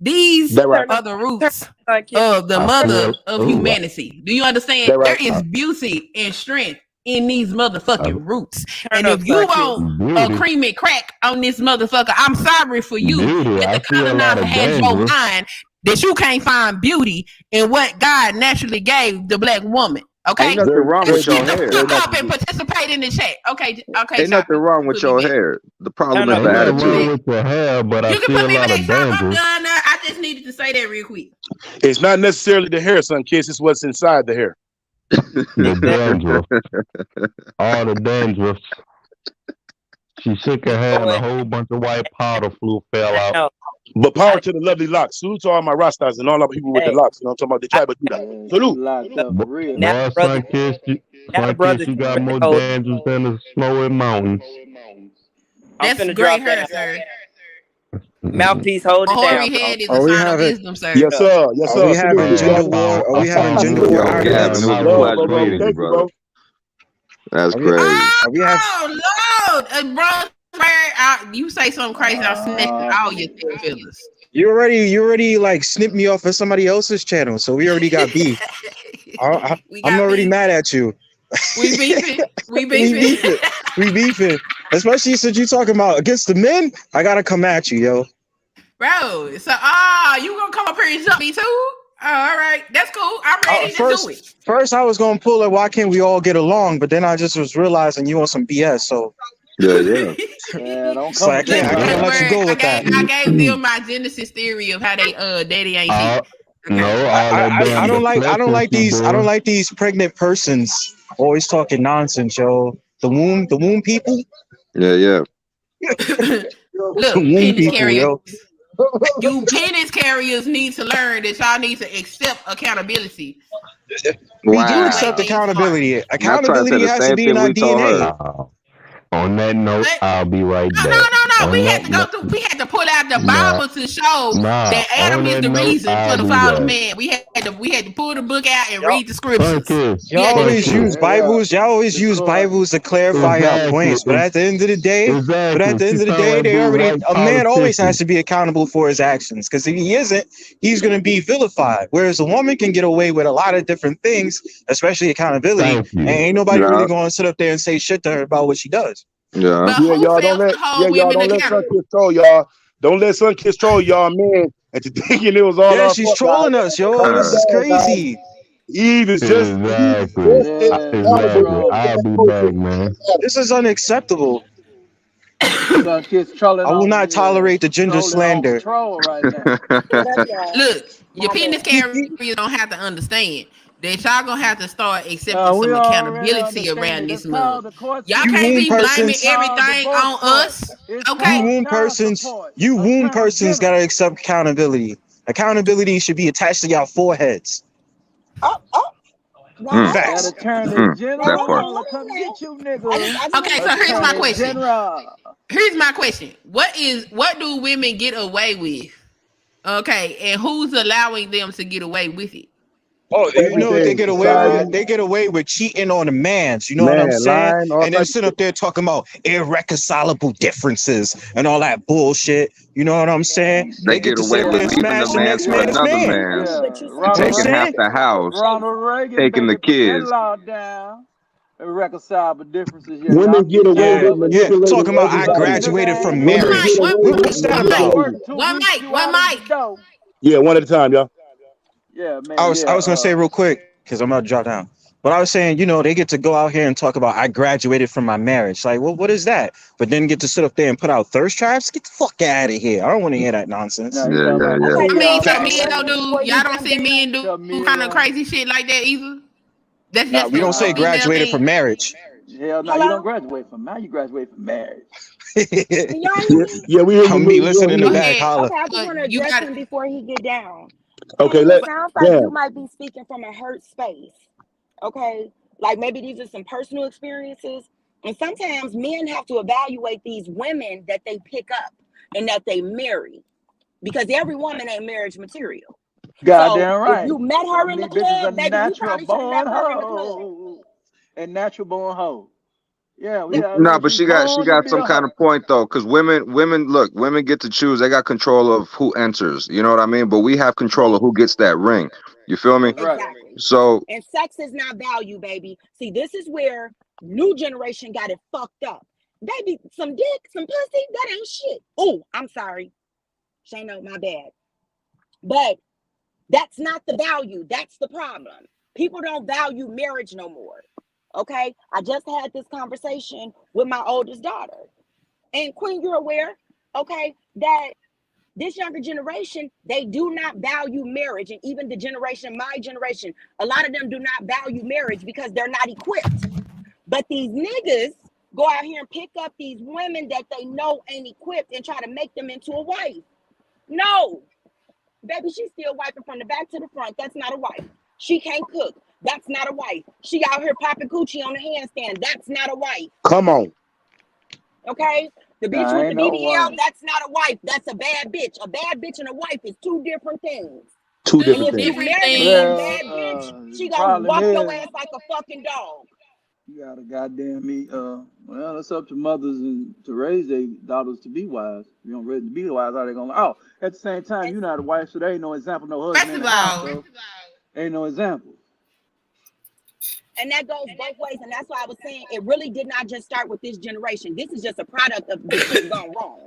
These That right. Turn are up, the turn roots up, like it. of the I mother feel, of ooh, humanity. Do you understand? That There right. is beauty and strength in these I, motherfucking roots. Turn And up, if you son, kid. want a beauty, cream and crack on this motherfucker, I'm sorry for you beauty. that I the see a lot colonizer of has your dandruff. mind that you can't find beauty in what God naturally gave the black woman. Ain't Okay? nothing Very, wrong very with Let's your get the natural. hair. Very fuck up natural. and participate in the chat. Okay, okay, Ain't Chop, nothing you wrong can with put me your back. hair. The Turn problem is up, the Ain't You can nothing put me wrong attitude. back. with your hair, but I You can see put a me lot back, of Chop. I'm dandruff. done now. I just needed to say that real quick. It's not necessarily the hair, son, kids. It's what's inside the hair. The exactly. dandruff, all the dandruff. She shook her You head know and a what? whole bunch of white powder fell I out. know. But power I to the lovely locks. Salute to all my Rastas and all the people with the hey. locks. You know what I'm talking about? They I, try to do that. Yeah, she Salute. locked look, up for real. now Boy, the brother, now the brother you got more hold. dandruff than the snowy mountains. I'm That's finna great drop hair, down. sir. Mouthpiece, hold A it down, hoary bro. head is a Are we sign of having wisdom, sir. Yes, Straight up. sir. Yes, are we sir. Salute, having big gender brother. war? Are I we having found gender good war Yo, hair Gavin, last it arguments? was night a when it Love, was pleasure bro, bro. meeting you, raining. Thank you, brother. bro. That's Are we crazy. are we have Oh Lord, bro, you say something crazy, I'm snatching all your damn feelings. you already like snipped me off of somebody else's channel, so we already got beef. We I'm got already beef. mad at you. We beefing. We we beefing. beefing. We beefing. Especially since you talking about against the men, I gotta come at you, yo. Bro, so you gonna come up here and jump me too? Oh, all right, that's cool. I'm ready to do it. First, I was gonna pull it. Why can't we all get along? But then I just was realizing you on some BS. So Yeah. Yeah, don't it's like come I with can't that. let you go I with that. gave them my Genesis theory of how they daddy ain't shit. No, Okay. all that I damn don't deflecting like she these doing. pregnant persons always talking nonsense, yo. The womb people, Yeah. the Look, womb penis people, carriers. yo. You penis carriers need to learn that y'all need to accept accountability. We do The way Wow. accept things are. accountability. And I tried to say Accountability the has to same be in thing our we told DNA. her. On that note, What? I'll be right No. back. On We had that to go note, through. We had to pull out the nah, Bible to show nah. that On Adam is that the note, reason for I'll the be fall of back. man. We had to pull the book out and Y'all, read the scriptures. Sunkiss, We y'all had to do always that. use Sunkiss. Bibles. Y'all always use Discord. Bibles to clarify our Exactly, points. But at the end of the day, exactly. She sound like they this already white a man always has politician. to be accountable for his actions. Because if he isn't, he's gonna be vilified. Whereas a woman can get away with a lot of different things, especially accountability, Thank and you. ain't nobody really Yeah. going to sit up there and say shit to her about what she does. Yeah. But Yeah, who y'all don't fails let to hold y'all women don't let accountable? Sunkiss troll y'all. Don't let Sunkiss troll y'all, man. And to thinking it was all Yeah, our she's fault, guys. trolling us, yo. Calm This is down, guys. crazy. Eve is Exactly. just as Yeah, she's accountable Exactly. trolling. as I'll that be back, bullshit. man. This is unacceptable. Son kids trolling I will on not tolerate the gender trolling on slander. patrol right now. What up, y'all? Look, your My penis bad. carriers don't have to understand that y'all gonna have to start accepting We some already accountability understand around it. this It's mug. called the court Y'all You can't system. womb be blaming It's persons, called everything divorce on court. us. It's Okay? called child support. you A womb persons transgender. gotta accept accountability. Accountability should be attached to y'all foreheads. Oh, now Mm, hold Facts. That on. attorney mm, Now that hold part. on. general Hold come on now. get you, nigga. I just want Okay, to so say here's my Attorney something. question. general. Here's my question. What do women get away with? Okay, and who's allowing them to get away with it? Oh, you know what they Everything, get away society, with? They get away with cheating on the mans. You know what I'm man, saying? lying, all And then types of sit shit. up there talking about irreconcilable differences and all that bullshit. You know what I'm saying? They They get get to sit away up with there and Hold leaving the smash the on. man's next for Hold man's on. another man. Queen, man's, but you You sound know what like I'm taking you half saying? the speaking from house, place. Ronald Reagan, taking the baby, put that kids. law down. Irreconcilable differences. Yeah, y'all Women get get away y'all Yeah, with loving yeah. niggas. manipulating Talking about I Sucking everybody. nigga graduated from ass. Women marriage. get away What, with what's that Put you to about? work manipulating. 2 weeks, you One out of the mic. door. Yeah, one at a time, y'all. Yeah, man, I yeah. was gonna say real quick because I'm about to drop down. But I was saying, they get to go out here and talk about I graduated from my marriage. Like, well, what is that? But then get to sit up there and put out thirst traps. Get the fuck out of here. I don't want to hear that nonsense. Now you Yeah, talking yeah, about yeah. Okay, I mean, so so Camilla. men Facts. don't Raven, do before you y'all don't jump see men down, do kind of Camilla. crazy shit like that either. That's Nah, just we don't say a Nah. female graduated from thing. marriage. Hell no, you don't hello? graduate from now. You graduate from marriage. Can y'all hear Yeah, me? yeah, we hear you, Me Lou. We listen don't in hear the Go you. back, ahead, holla. Okay, I just but want to you address got him before he get down. Okay, Queen, it let sounds like you damn. might be speaking from a hurt space. Okay, like maybe these are some personal experiences, and sometimes men have to evaluate these women that they pick up and that they marry because every woman ain't marriage material. So Goddamn if right. you met her Some of in the these bitches are club, baby, you natural probably should have born left her in the club. hoes. And natural born hoes. Yeah, The- No, but she's she born to got be some a kind hoe. of point though, because women get to choose. They got control of who enters. You know what I mean? But we have control of right, who gets that ring. You feel me? That's right. exactly. So And sex is not value, baby. See, this is where new generation got it fucked up. Baby, some dick, some pussy, that ain't shit. Oh, I'm sorry. Shano, my bad. But that's not the value. That's the problem. People don't value marriage no more. Okay. I just had this conversation with my oldest daughter. And Queen, you're aware, okay, that this younger generation, they do not value marriage. And even the generation, my generation, a lot of them do not value marriage because they're not equipped. But these niggas go out here and pick up these women that they know ain't equipped and try to make them into a wife. No, baby, she's still wiping from the back to the front. That's not a wife. She can't cook. That's not a wife. She out here popping coochie on the handstand. That's not a wife. Come on. Okay? The bitch Nah, with the ain't no BBL, way. that's not a wife. That's a bad bitch. A bad bitch and a wife is two different things. Two And two different if you things. different marry a things. Well, bad bitch, she the gonna problem walk your is ass like a fucking dog. you gotta goddamn me. Well, it's up to mothers and to raise their daughters to be wise. If you don't raise to be wise, how they gonna? Oh, at the same time, And, you're not a wife, so there ain't no example, no husband First in of the house, all, so ain't no example. And that goes both ways. And that's why I was saying it really did not just start with this generation. This is just a product of the shit gone wrong.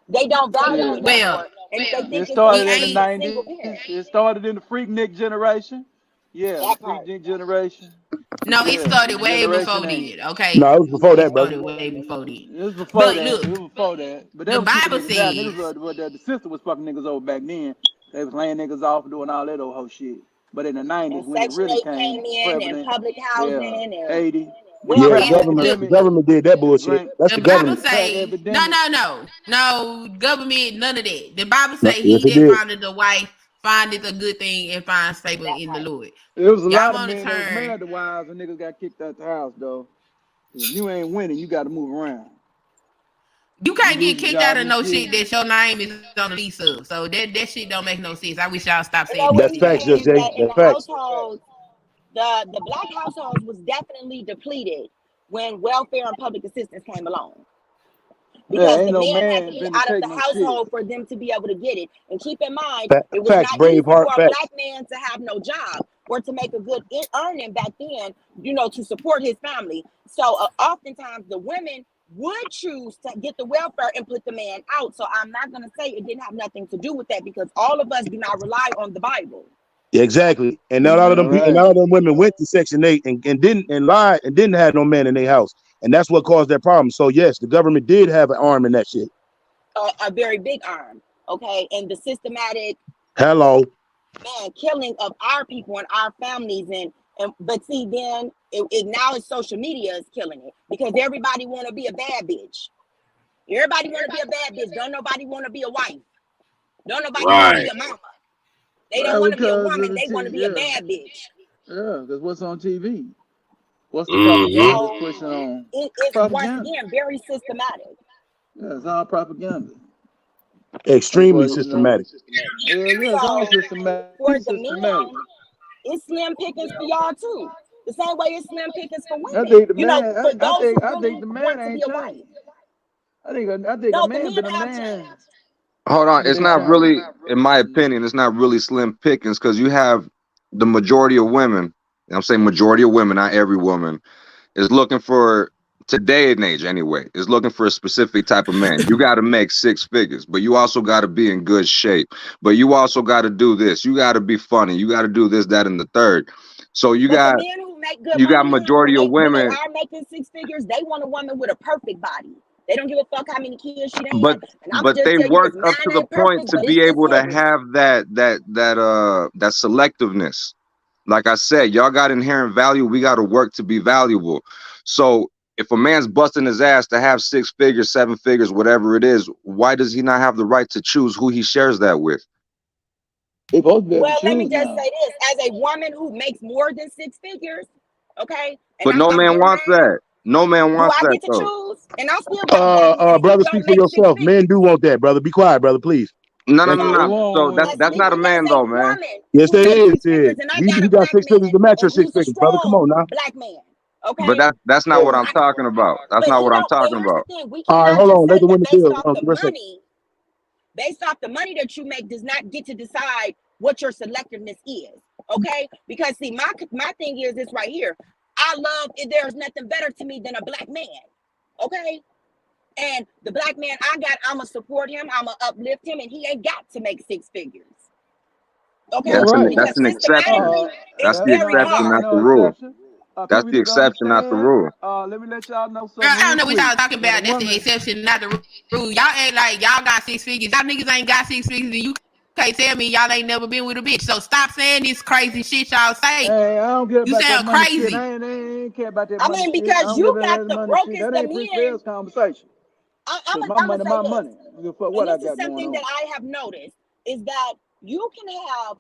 They don't value it no Well, more. And if they It think it's it started okay in to the be a ain't. single 90s. parent, It started in the Freaknik generation. Yeah, the that part. Freaknik generation. No, it Yeah, started way before Generation 8. then. Okay, No, it was before it that, brother. started way before then. It was before But that. It look, was before that. But they the was keeping Bible niggas out. Niggas says, was the sister was fucking niggas over back then. They was laying niggas off and doing all that old hoe shit. But in the 90s, And when it Section really 8 came came in and prevalent, public yeah, housing and 80, when Yeah, welfare. crack look, the epidemic, government did that bullshit. drink, That's the the Bible government. crack say, no, epidemic. no, no, no, government, none of that. The Bible No, say, yes, he it that did. findeth a wife findeth a good thing and finds favor That in the part. Lord. It was a Y'all lot of want to men that was turn. married to wives and niggas got kicked out the house, though. If you ain't winning, you got to move around. You You can't get lose your kicked out job of and no shit. shit that your name is on the lease of. So that shit don't make no sense. I wish y'all stop You saying know that what's That's shit like facts, sad that. Just is Jay. that in That's the facts. households, the black households was definitely depleted when welfare and public assistance came along. Yeah, Because ain't the no man had to man be finna out of take the no shit. household for them to be able to get it. And keep in mind, it was Facts, not easy Braveheart. for a Facts. black man to have no job or to make a good earning back then, to support his family. So oftentimes the women would choose to get the welfare and put the man out. So I'm not going to say it didn't have nothing to do with that, because all of us do not rely on the Bible. Yeah, exactly. And now a lot of All them people, and right. a lot of them women went to Section 8 and didn't and lied and didn't have no man in their house. And that's what caused that problem. So yes, the government did have an arm in that shit. A very big arm, okay? And the systematic Hello. killing of our people and our families, and but see, then now it's social media is killing it, because everybody want to be a bad bitch. Everybody want to be a bad bitch. Don't nobody want to be a wife. Don't nobody want to be Right. a mama. They don't Well, want to be a because of woman. the They want to be a yeah, bad bitch. yeah. Because what's on TV? What's the Mm-hmm. propaganda So pushing on? it's once Propaganda. again very systematic. Yeah, it's all propaganda. Extremely Unfortunately. systematic. Yeah, it's all So systematic. for the Systematic. men, it's slim pickings for y'all too. The same way it's slim pickings for I women. think the man. For I those think. who I think really the man want to be ain't a wife. changed. I think a No, the man men been a have man. changed. Hold on, But it's they not changed. really, in my opinion, it's not really slim pickings because you have the majority of women. And I'm saying majority of women, not every woman, is looking for today and age anyway. Is looking for a specific type of man. You got to make six figures, but you also got to be in good shape. But you also got to do this. You got to be funny. You got to do this, that, and the third. So you But the got men who make good you got money, majority of when they women, are making six figures, they want a woman with a perfect body. They don't give a fuck how many kids she done but had. And I'm gonna but just they tell you this: work up to mine the ain't point perfect, to but it's be able to considered. have that selectiveness. Like I said, y'all got inherent value. We got to work to be valuable. So if a man's busting his ass to have six figures, seven figures, whatever it is, why does he not have the right to choose who he shares that with? They both be able to Well, let me choose just now. say this: as a woman who makes more than six figures, okay, and But no I'm man getting wants mine, that. No man do wants I that get to though. choose? And I still got black men who Brother, speak don't for make six yourself. Men figures. do want that, brother. Be quiet, brother, please. No, no, Thank no, you, They sir. no. want So women. As that's not a speaking as man a though, man. woman Yes, who they makes is. six figures, and I got He a got black six figures man, to match your and six he's a figures, brother. Come strong on now. black man, But okay? that's not what Yeah. I'm talking about. That's But not he what I'm don't. But talking here's the about. thing: we All right, cannot hold just on. Let say the that women based build. off the Give us a second. money. Based off the money that you make does not get to decide what your selectiveness is, okay? Because see, my thing is this right here. I love it. There's nothing better to me than a black man, okay? And the black man I'ma support him. I'ma uplift him, and he ain't got to make six figures, All okay? right. Because That's an exception. systematically, it's That's That's the very exception, not not hard. the no rule. exception. That's People the need to exception, not the understand. rule. Let me let y'all know Girl, something I don't real know what quick. y'all talking That a about. That's the woman, exception, not the rule. Y'all act like y'all got six figures. Y'all niggas ain't got six figures, and you can't tell me y'all ain't never been with a bitch. So stop saying this crazy shit y'all say. hey, I don't care You about that sound money shit. crazy. I ain't care about that I money mean, shit. I because don't give you a got that the money shit. brokest That of ain't pre-sales men. conversation. I'm Cause gonna my money, say my this, money. I don't give a fuck and what I this is got going something that on. I have noticed is that you can have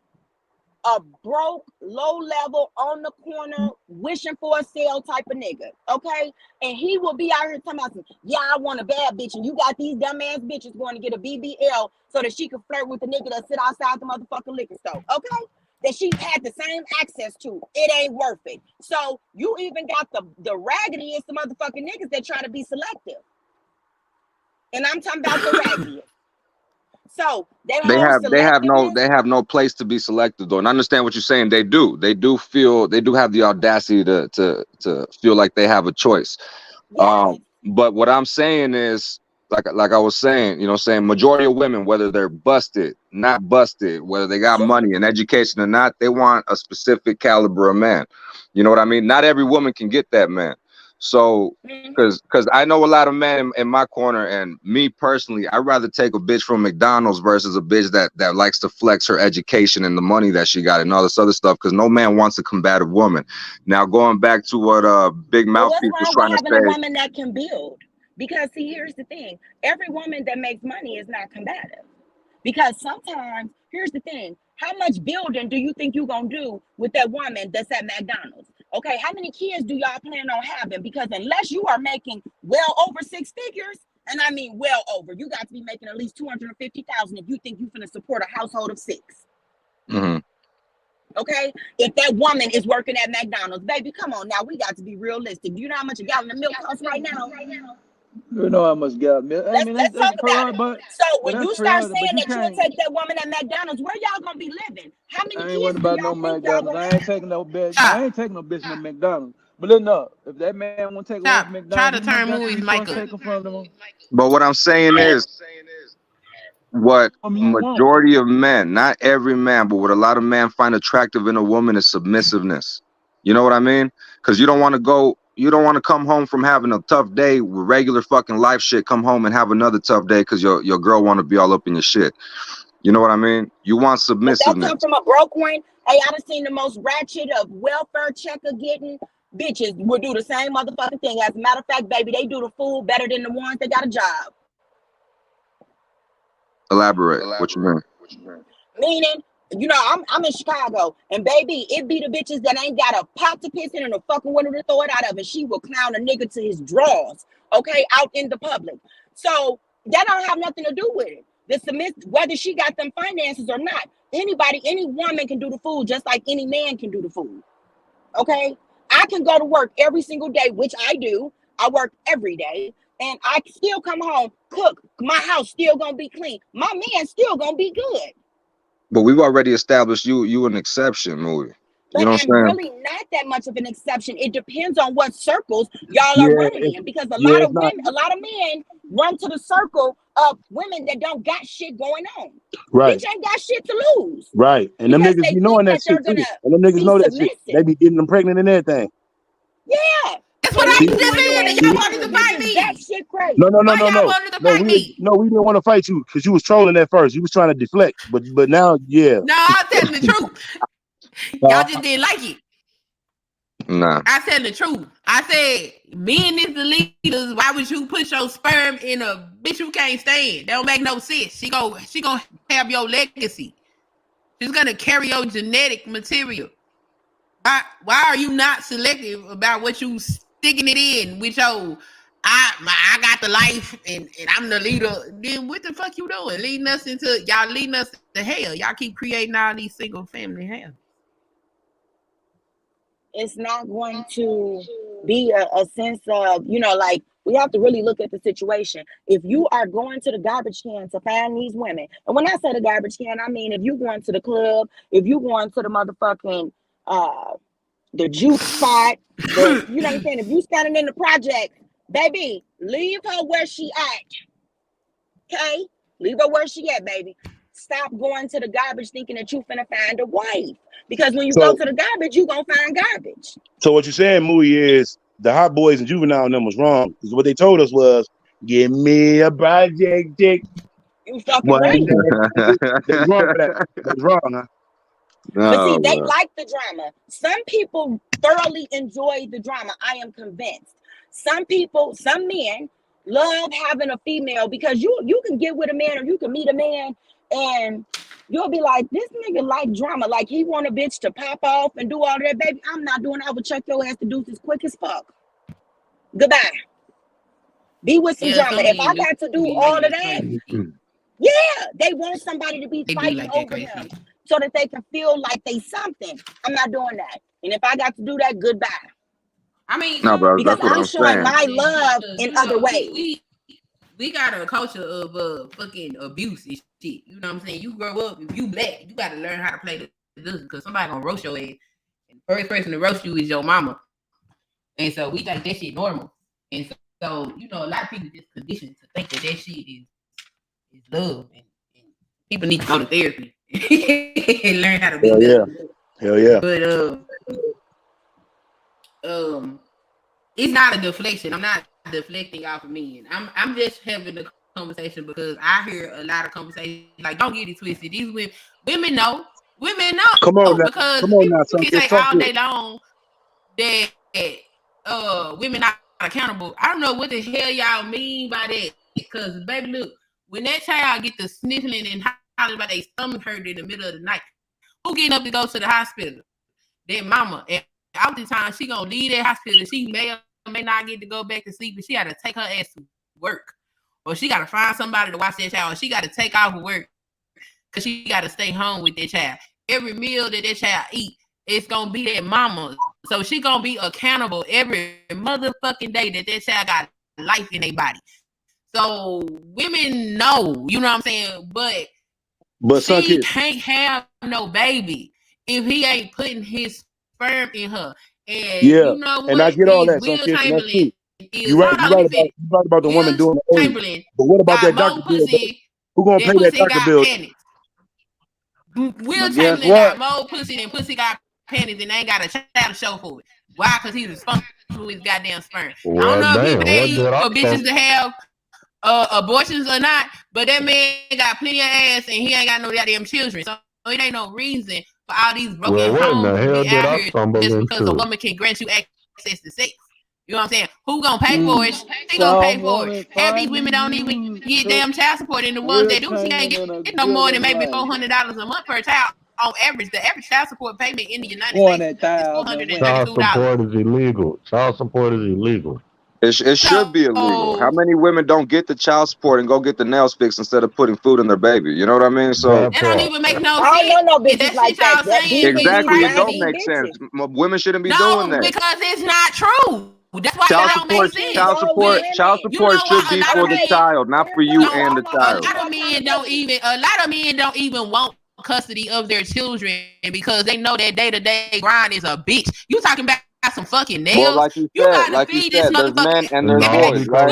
a broke, low level, on the corner, wishing for a sale type of nigga, okay? And he will be out here talking about, yeah, I want a bad bitch, and you got these dumbass bitches going to get a BBL so that she can flirt with the nigga that sit outside the motherfucking liquor store, okay? That she had the same access to. It ain't worth it. So you even got the raggediest motherfucking niggas that try to be selective. And I'm talking about the raggediest. So that They whole have selectiveness. they have no place to be selective though. And I understand what you're saying. They do have the audacity to feel like they have a choice. Yes. But what I'm saying is, like I was saying, saying majority of women, whether they're busted, not busted, whether they got Sure. money and education or not, they want a specific caliber of man. You know what I mean? Not every woman can get that man. So, because I know a lot of men in my corner, and me personally, I'd rather take a bitch from McDonald's versus a bitch that likes to flex her education and the money that she got and all this other stuff. Because no man wants a combative woman. Now, going back to what Big But what's Mouthpiece was wrong with trying to having a say. woman that can build? Because see, here's the thing: every woman that makes money is not combative. Because sometimes, here's the thing: how much building do you think you're gonna do with that woman that's at McDonald's? Okay, how many kids do y'all plan on having? Because unless you are making well over six figures, and I mean well over, you got to be making at least 250,000 if you think you're gonna support a household of six. Mm-hmm. Okay, if that woman is working at McDonald's, baby, come on now, we got to be realistic. Do you know how much a gallon of milk costs right now? You know how much got me. I mean, Let's that's talk about priority, it. but So but when that's you start priority. But saying you that you'll can't. take that woman at McDonald's, where y'all gonna be living? How many I ain't worried kids do about no y'all think y'all McDonald's. gonna I ain't have? taking no bitch. I Chop, ain't taking no bitch no McDonald's. But look, no, if that man want to take a woman chop. from Try McDonald's, to he must turn got the movies mic resource up. taken from them. But what I'm saying is, what Woman you want. majority of men, not every man, but what a lot of men find attractive in a woman is submissiveness. You know what I mean? Because you don't want to come home from having a tough day with regular fucking life shit, come home and have another tough day because your girl want to be all up in your shit. You know what I mean? You want But that come submissiveness. from a broke one. Hey, I done seen the most ratchet of welfare checker getting bitches will do the same motherfucking thing. As a matter of fact, baby, they do the food better than the ones that got a job. Elaborate. What you mean? Meaning, I'm in Chicago, and baby, it be the bitches that ain't got a pot to piss in and a fucking window to throw it out of, and she will clown a nigga to his drawers, okay, out in the public. So that don't have nothing to do with it. The submit whether she got them finances or not. Any woman can do the food just like any man can do the food. Okay, I can go to work every single day, which I do. I work every day, and I still come home, cook. My house still gonna be clean. My man still gonna be good. But we've already established you an exception, movie. You But know what I'm I'm saying? really not that much of an exception. It depends on what circles y'all are Yeah, running in, because a yeah, lot it's of not women, a lot of men run to the circle of women that don't got shit going on. right, Bitch ain't got shit to lose right. And them because niggas they be think knowing that that they're shit too. gonna And them niggas be know that shit. They submissive. be getting them pregnant and everything. Yeah. That's what And I then See, just you wonder said. why And these y'all see. wanted to other fight bitches me. shit crazy. Why y'all wanted to No, fight me? we didn't want to fight you because you was trolling at first. You was trying to deflect, but now, yeah. No, I'm telling the truth. Y'all Uh, just didn't like it. Nah. I said the truth. I said, men is the leaders. Why would you put your sperm in a bitch you can't stand? That don't make no sense. She gonna have your legacy. She's gonna carry your genetic material. Why are you not selective about what you sticking it in with your I got the life and I'm the leader? Then what the fuck you doing? Leading us to hell. Y'all keep creating all these single family hell. It's not going to be a sense of, like, we have to really look at the situation. If you are going to the garbage can to find these women, and when I say the garbage can, I mean if you going to the club, if you going to the motherfucking the juke spot, you know what I'm saying? If you standing in the project, baby, leave her where she at. Okay? Leave her where she at, baby. Stop going to the garbage thinking that you finna find a wife. Because when you go so, to the garbage, you gonna find garbage. so what you're saying, Mooey, is the hot boys and juvenile and them was wrong because what they told us was, "Give me a project chick." You fucking Well, right. they was wrong for that. They was wrong, huh? But see, No, they man. like the drama. Some people thoroughly enjoy the drama. I am convinced. Some men love having a female because you can get with a man or you can meet a man and you'll be like, this nigga like drama. Like he want a bitch to pop off and do all that. Baby, I'm not doing that. I would chuck your ass to deuce as quick as fuck. Goodbye. Be with some Yeah, drama. some If I men do got to do be all like of that that, crazy. yeah, they want somebody to be They do fighting like that over crazy them shit. so that they can feel like they something. I'm not doing that. And if I got to do that, goodbye. I mean, No, some bro, Because that's what people I'm I'm showing saying. my understand too, love because in other ways. we got a culture of fucking abuse and shit. You know what I'm saying? You grow up, if you black, you got to learn how to play the because somebody gonna roast your ass. And the first person to roast you is your mama. And so we think that shit normal. And so you know, a lot of people just conditioned to think that shit is love. And people need to go to therapy and learn how to be Hell yeah. love. Hell yeah. But it's not a deflection. I'm not deflecting off of men. I'm just having a conversation because I hear a lot of conversations. Like, don't get it twisted. These women know. Women know. Come on now. Because Come on now, son. people say all day long that women not accountable. I don't know what the hell y'all mean by that. Because baby, look, when that child get the sniffling and hollering about their stomach hurt in the middle of the night, who getting up to go to the hospital? That mama. And oftentimes she gonna leave that hospital. She may or may not get to go back to sleep, but she gotta take her ass to work. Or she gotta find somebody to watch that child. Or she gotta take off of work because she gotta stay home with that child. Every meal that child eat, it's gonna be that mama. So she gonna be accountable every motherfucking day that child got life in their body. So women know, you know what I'm saying? But she can't have no baby if he ain't putting his sperm in her. And you know what? And I get all that. Will Chamberlain Chamberlain is you're right about the woman doing the Chamberlain. But what about that doctor bill? Who gonna pay that doctor bill? Will Chamberlain got more pussy than pussy got panties and ain't got a child to show for it. Why? Because he's responsible for his goddamn sperm. Well, I don't know if he paid for bitches to have abortions or not, but that man got plenty of ass and he ain't got no goddamn children. So it ain't no reason for all these broken homes to be out here just because a woman can grant you access to sex. You know what I'm saying? Who gonna pay for it? She gonna pay for it. Half these women don't even get damn child support, and the ones that do, she ain't get no more than maybe $400 a month per child on average. The average child support payment in the United States is $432. Child support is illegal. Child support is illegal. It should be illegal. How many women don't get the child support and go get the nails fixed instead of putting food in their baby? You know what I mean? So that don't even make no sense. I don't know no bitches like that. Exactly, it don't make sense. Women shouldn't be doing that. Because it's not true. That's why child that don't support, make sense. child support should be for the child, not for you and the child. A lot of men don't even want custody of their children because they know that day-to-day grind is a bitch. You talking about some fucking nails? Well, like you said, there's men and there's boys, right?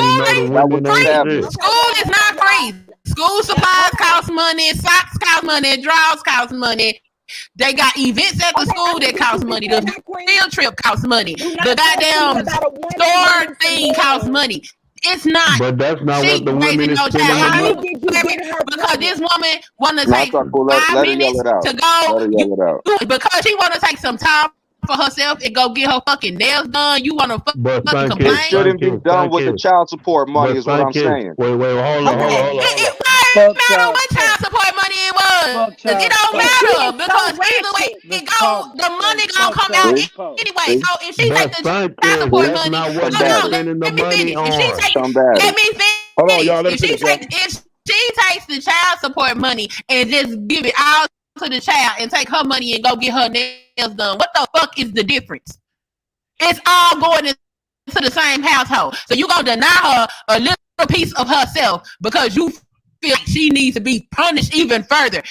School is not free. School supplies cost money, socks cost money, drawers cost money. They got events at the school that cost money. The field trip costs money. The goddamn store thing costs money. It's not. But that's not what the women is spending. Because this woman want to take 5 minutes to go because she want to take some time for herself and go get her fucking nails done. You want to fucking complain? It shouldn't be done with the child support money, is what I'm saying. Wait, hold on. It matter what child support money it was. It don't matter because either way it go, the money gonna come out anyway. So if she takes the child support money, let me finish. If she takes the child support money and just give it all to the child and take her money and go get her nails done, what the fuck is the difference? It's all going into the same household. So you gonna deny her a little piece of herself because you feel like she needs to be punished even further.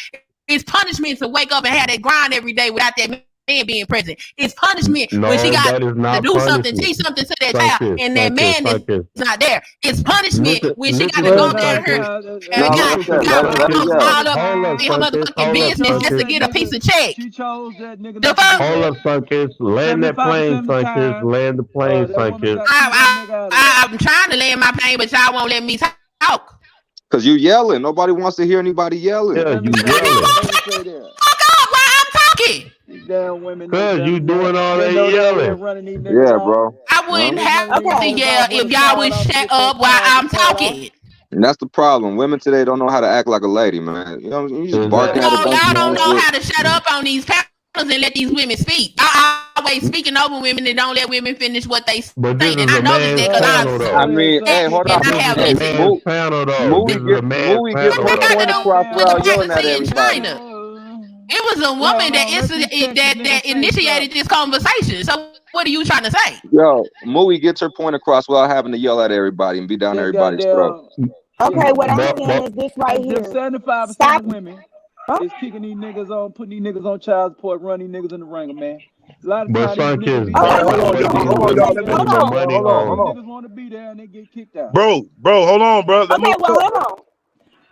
It's punishment to wake up and have that grind every day without that man being present. It's punishment when she got to do something, teach something to that child, and that man is not there. It's punishment when she got to go down her and got all up in her motherfucking business just to get a piece of check. She chose that nigga. Hold up, Sunkist. Land that plane, Sunkist. Land the plane, Sunkist. I'm trying to land my plane, but y'all won't let me talk. Cause you yelling. Nobody wants to hear anybody yelling. Yeah, you yelling. Why I'm talking? Damn women. Cause you doing all that yelling. Yeah, bro. I wouldn't have to yell if y'all would shut up while I'm talking. And that's the problem. Women today don't know how to act like a lady, man. You know, you just barking at a bunch y'all don't know how to shut up on these panels and let these women speak. I always speaking over women and don't let women finish what they say. And I know that because I mean, hey, hold on. Movie gets her point across without yelling at everybody. It was a woman that initiated this conversation. So what are you trying to say? Yo, Mooey gets her point across without having to yell at everybody and be down everybody's throat. Okay, what I'm saying but is this right and them here. 75% Stop. of women Huh? is kicking these niggas on, putting these niggas on child support, running these niggas in the ringer, man. A lot of but times these son niggas kids, be Okay, there, let Hold me on, man. let y'all. me These but let Hold me niggas on, say y'all. be women Let this. me. there, Hold spending the on. money and these on. niggas want to be there, and they get kicked out. Bro. Hold on, bro. Let me Okay, well, talk. hold on.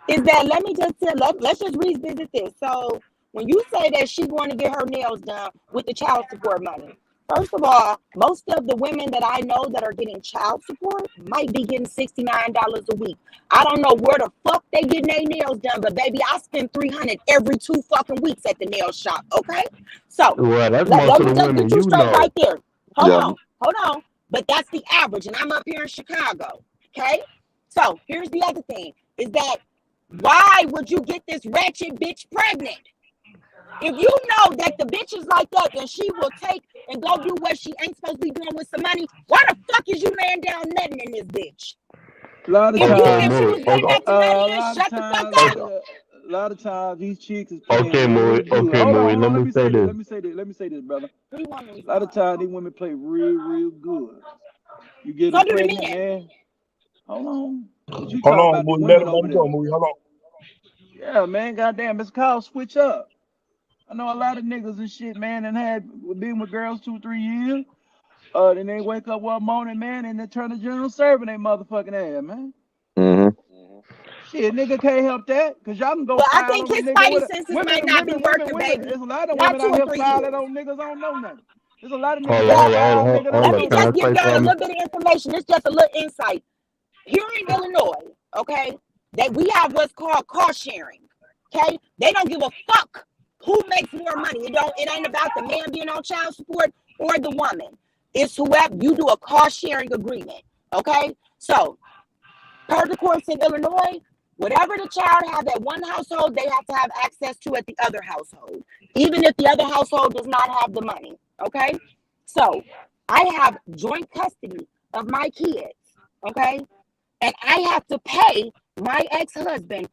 Is that let me just tell let's just revisit this. So when you say that she going to get her nails done with the child support money, first of all, most of the women that I know that are getting child support might be getting $69 a week. I don't know where the fuck they getting their nails done, but baby, I spend 300 every 2 fucking weeks at the nail shop. Okay, so Well, that's most let of me the just women get you you straight know. right there. Yeah. Hold on. But that's the average, and I'm up here in Chicago. Okay, so here's the other thing: is that why would you get this ratchet bitch pregnant? If you know that the bitch is like that, then she will take and go do what she ain't supposed to be doing with some money. Why the fuck is you laying down nothing in this bitch? A lot of Okay, If times, she Maury. was getting that a money and lot of shut the fuck times, up. Okay, a lot of times, these chicks is playing okay, real Maury. good. Okay, Maury. Hold Let on. Let me me say say this. this. Let me say this. Let me say this, brother. Who you want to A lot of respond? times, these women play real good. You get So them do the pregnant, men. man. Hold on. But you Hold talking on, about the Moody. Let women him. over Go, there. Moody. Hold on. Yeah, man. Goddamn, it's called switch up. I know a lot of niggas and shit, man, and had been with girls 2, 3 years. Then they wake up one morning, man, and they turn to general serving they motherfucking ass, man. Hmm. Shit, nigga can't help that, cause y'all can go Well, I file think on a his nigga spidey with a senses might women, not be women, women, working, women. baby. There's a lot of Not women two out or here three filing years. on niggas don't know nothing. There's a lot of niggas Hold on, out Well, here hold on, hold filing on, nigga don't hold let on. know me Can I just nothing. give say y'all a something? little bit of information. It's just a little insight. Here in Illinois, okay, that we have what's called cost sharing. Okay, they don't give a fuck who makes more money. It ain't about the man being on child support or the woman. It's whoever you do a cost sharing agreement. Okay, so per the courts in Illinois, whatever the child has at one household, they have to have access to at the other household, even if the other household does not have the money. Okay, so I have joint custody of my kids. Okay, and I have to pay my ex-husband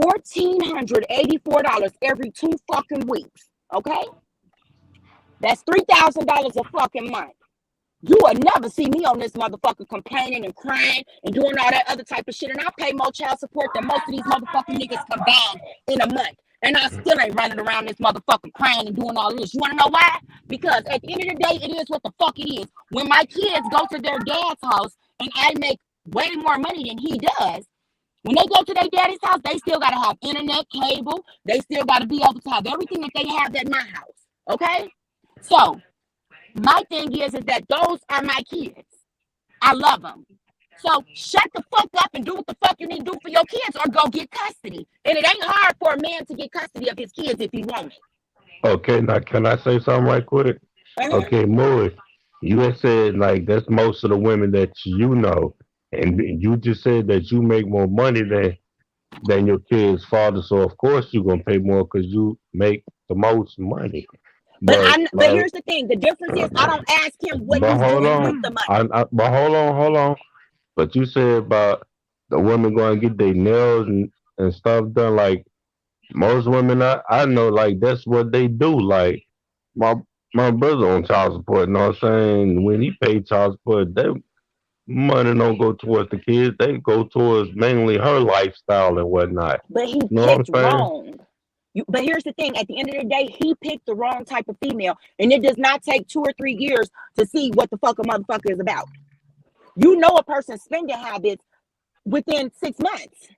$1,484 every 2 fucking weeks. Okay, that's $3,000 a fucking month. You will never see me on this motherfucker complaining and crying and doing all that other type of shit. And I pay more child support than most of these motherfucking niggas combined in a month. And I still ain't running around this motherfucker crying and doing all this. You want to know why? Because at the end of the day, it is what the fuck it is. When my kids go to their dad's house and I make way more money than he does, when they go to their daddy's house, they still got to have internet, cable. They still got to be able to have everything that they have at my house. Okay? So my thing is that those are my kids. I love them. So shut the fuck up and do what the fuck you need to do for your kids or go get custody. And it ain't hard for a man to get custody of his kids if he wants it. Okay, now can I say something right quick? Uh-huh. Okay, Maury. You had said like that's most of the women that you know, and you just said that you make more money than your kid's father. So of course you're gonna pay more because you make the most money. But But here's the thing. The difference is I don't ask him what but he's hold doing with on, the money. but hold on. But you said about the women going to get their nails and stuff done. Like most women I know, like that's what they do. Like my my brother on child support. You know what I'm saying? When he paid child support, they money don't go towards the kids. They go towards mainly her lifestyle and whatnot. But he You know what I'm picked saying? wrong. But here's the thing: at the end of the day, he picked the wrong type of female, and it does not take 2 or 3 years to see what the fuck a motherfucker is about. You know a person's spending habits within 6 months.